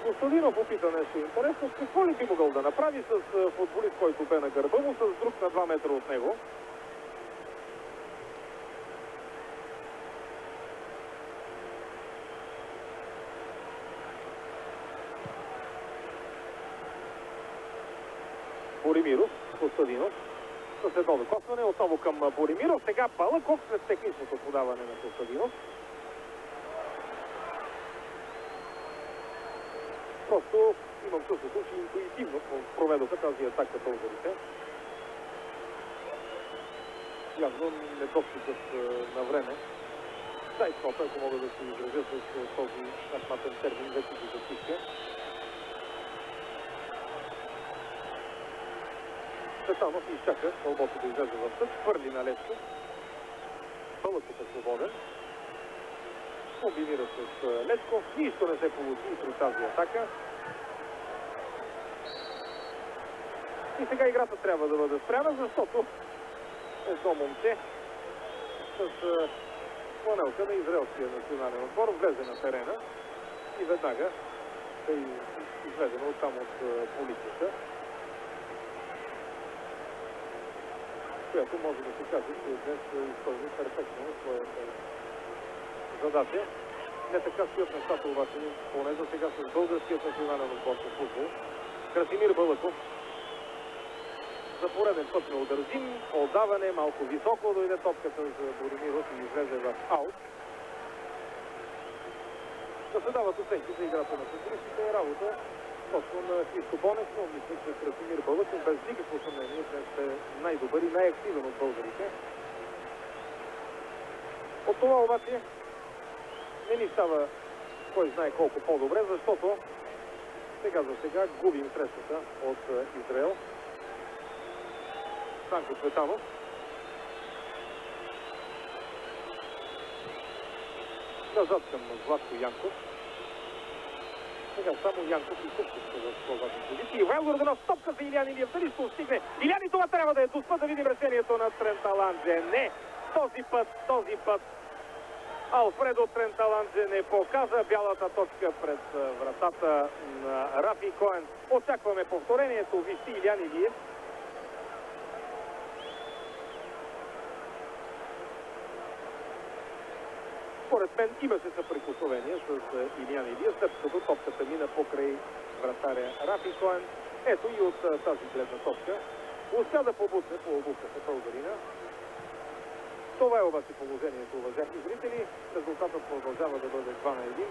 Костадинов опита нещо интересно. Какво ли би могъл да направи с футболист, който бе на гърба му, с друг на 2 метра от него? Боримиров, Костадинов. С едно докосване отново към Боримиров. Сега Балъков след техничното подаване на Костадинов. Просто имам чувството, че интуитивно проведоха тази атака българите. Явно недостигът на време. Да, и снота, ако мога да се изразя с този шахматен термин, вече ги затиска. Цветанов изчакаЪлбото да излезе в съд, хвърли на Левчо. Бълъков е свободен. Комбинира с Левчо. Нищо не се получи и при тази атака. И сега играта трябва да бъде спряна, защото едно момче с фланелка на израелския национален отбор влезе на терена и веднага е изведено оттам от полицията, която може да се каже, че днес изпълни перфектно своята задача. Не така стоят нещата обаче, поне за сега с българският национален отбор по футбол. Красимир Бълъков за пореден път неудържим, отдаване, малко високо дойде топката за Боримиров и излезе в аут. Да се дават оценки за играта на футболистите е работа точно на Христо Бонев, но мисля, че Красимир Бълъков без никакво съмнение днес е най-добър и най-активен от българите. От това обаче не ни става кой знае колко по-добре, защото сега за сега губим средствата от Израел. Станко Цветанов. Назад към Златко Янков. Сега само Янков и Купчев са в по-задни позиции. Ивайло Йорданов, стопка за Илиян Илиев. Дали ще стигне? Илиян и това трябва да е доспа, да видим решението на Тренталандже. Не! Този път Алфредо Тренталандже не показа бялата точка пред вратата на Рафи Коен. Очакваме повторението. Вижте Илиян Илиев. Според мен имаше съприкосновение с Илиян Илиев, след като топката мина покрай вратаря Рафи Коен. Ето и от тази гледна точка успя да побутне по обувката българина. Това е обаче положението, уважаеми зрители. Резултатът продължава да бъде 2-1.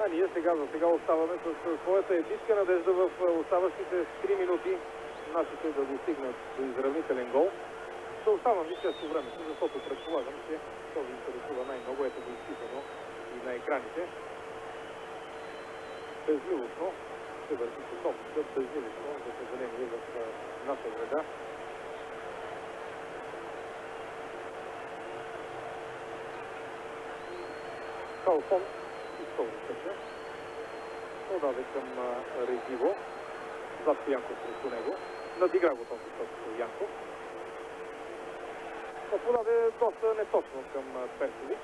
А ние сега за сега оставаме с своята епичка надежда в оставащите 3 минути нашите да достигнат до изравнителен гол. Да оставам ви често времето, защото предполагам, че то ви интересува най-много. Ето го изписано и на екраните. Безмилостно се върши се топката, безмилостно, за съжаление, в наша вреда. Калфон изпълни пътя. Подаде към Резиво. Златко Янков срещу него. Надигра го този път Янков. Подаде доста неточно към Персович.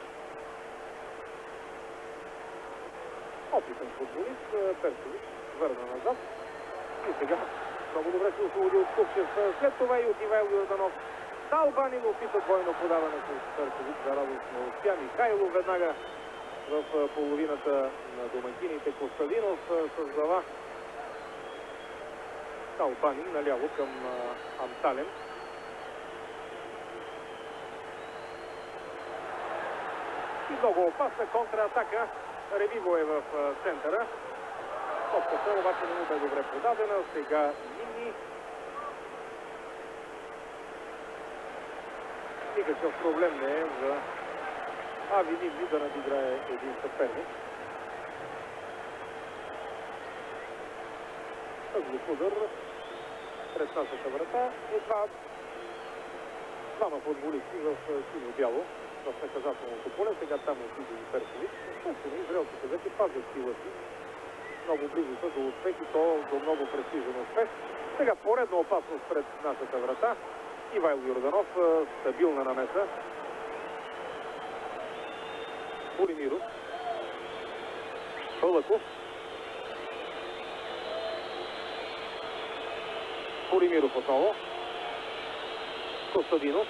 Опитен футболист. Персович върна назад. И сега Много добре се освободи от Купчев. След това и от Ивайло Йорданов. Албанин опита двойно подаване с Перкович. За радост не успя. Михайло веднага в половината на домакините. Костадинов с глава. Албанин наляво към Антален. И много опасна контратака. Ревиво е в центъра. Топката обаче не му бе добре подадена. Сега Нини. Никакъв проблем не е за Ави Нини да надиграе един съперник.Ъглов удар пред нашата врата. Едва двама футболисти в синьо-бяло в наказателното поле. Сега там отиде и Перкович. Естествено, израелците вече пазят сила си. Много близо са до успех и то до много престижен успех. Сега поредна опасност пред нашата врата. Ивайло Йорданов, стабилна намеса. Полимиров. Пълъков. Полимиров отново. Костадинов.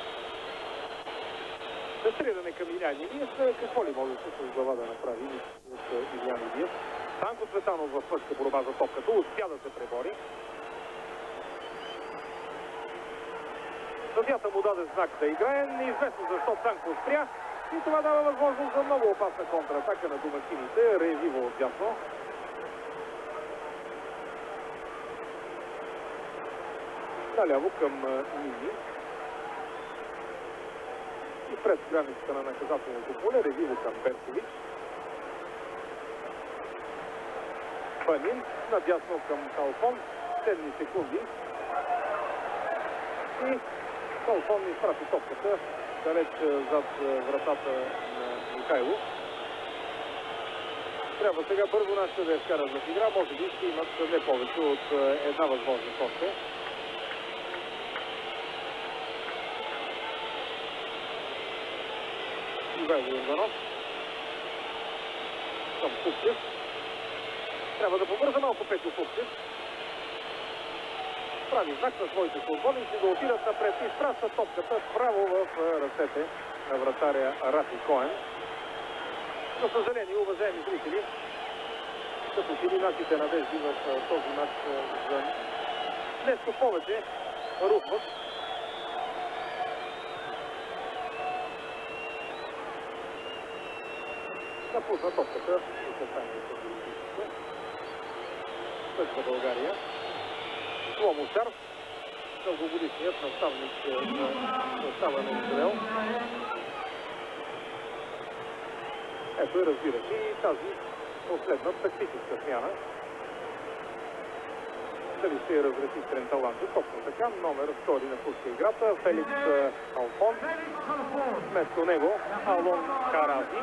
Центриране към Илян Илиев. Какво ли може с глава да направи от Илян Илиев? Танко Цветанов в пъшка борба за топката. Успя да се пребори. Съдията му даде знак да играе. Неизвестно защо Цанко спря. И това дава възможност за много опасна контратака на домакините. Ревиво отдясно. Наляво към Нини. И пред границата на наказателното поле. Ревиво към Перкович. Панин. Надясно към Калфон. 7 секунди. И Калфон изпрати топката далеч зад вратата на Михайло. Трябва сега бързо нашите да я вкарат в игра. Може би ще имат не повече от една възможност още. Ивайло Йорданов. Към Купчев. Трябва да побърза малко Петю Купчев. Прави знак на своите футболисти да отидат напред и изпраща топката право в ръцете на вратаря Рафи Коен. За съжаление, уважаеми зрители, като че ли нашите надежди в този матч за нещо повече рухват. Напусна топката и състание с футболистите. Съща България. Ломошар, дългогодишният наставник на състава на Израел. Ето и разбира се и тази последна тактическа смяна. Дали ще я разреши Тренталанджи, точно така. Номер 2 напуска играта. Феликс Алфон. Вместо него Алон Карази.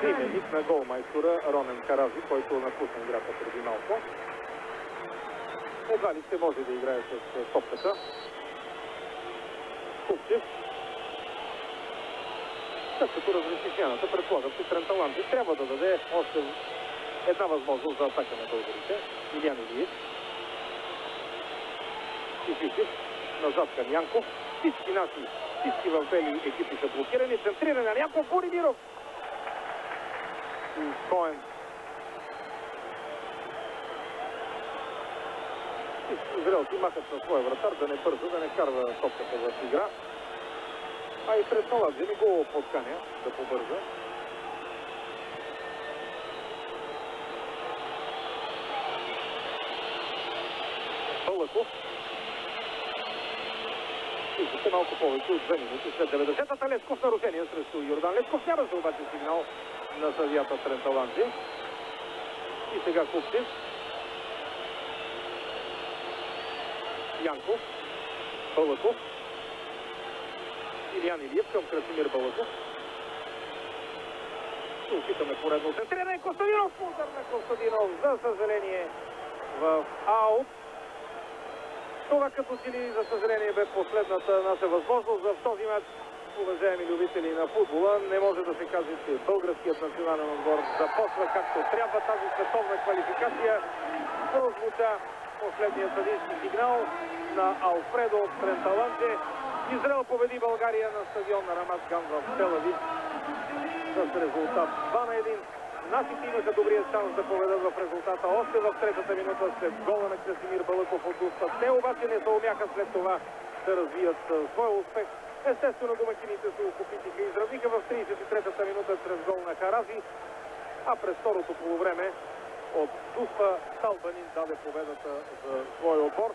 Именик на голмайстора Ронен Карази, който напусна играта преди малко. Едва ли ще може да играе с топката. Купчев. След като разреши смяната, предполагам, че Тренталанджи трябва да даде още една възможност за атака на българите. Илян Илиев. Ивичев. Назад към Янков. Всички в бели екипи са блокирани. Центриране на Янков. Полимиров. И Коен. Израелци махат на своя вратар да не бърза, да не карва топката в игра. А и Тренталанджи не го подканя да побърза. Пълъков. Виждате малко повече от 2 минути след 90-та. Лесков нарушение срещу Йордан Лесков. Нямаше обаче сигнал на съдията Тренталанджи. И сега Купчев. Янков. Пълъков. Илян Илиев към Красимир Балъков. Ще опитаме поредно центриране. Костадинов. Удар на Костадинов. За съжаление в аут. Това като че ли за съжаление бе последната наша възможност в този матч. Уважаеми любители на футбола, не може да се каже, че българският национален отбор започва както трябва тази световна квалификация. прозвуча последния съдийски сигнал на Алфредо Тренталанте. Израел победи България на стадион на Рамат Ган в Тел Авив с резултат 2-1. Нашите имаха добрия шанс да поведат в резултата още в третата минута след гола на Красимир Балъков от Дуспа. Те обаче не съумяха след това да развият своя успех. Естествено, домакините се окупитиха и изравниха в 33-та минута чрез гол на Харази, а през второто полувреме от Дуспа Талбанин даде победата за своя отбор.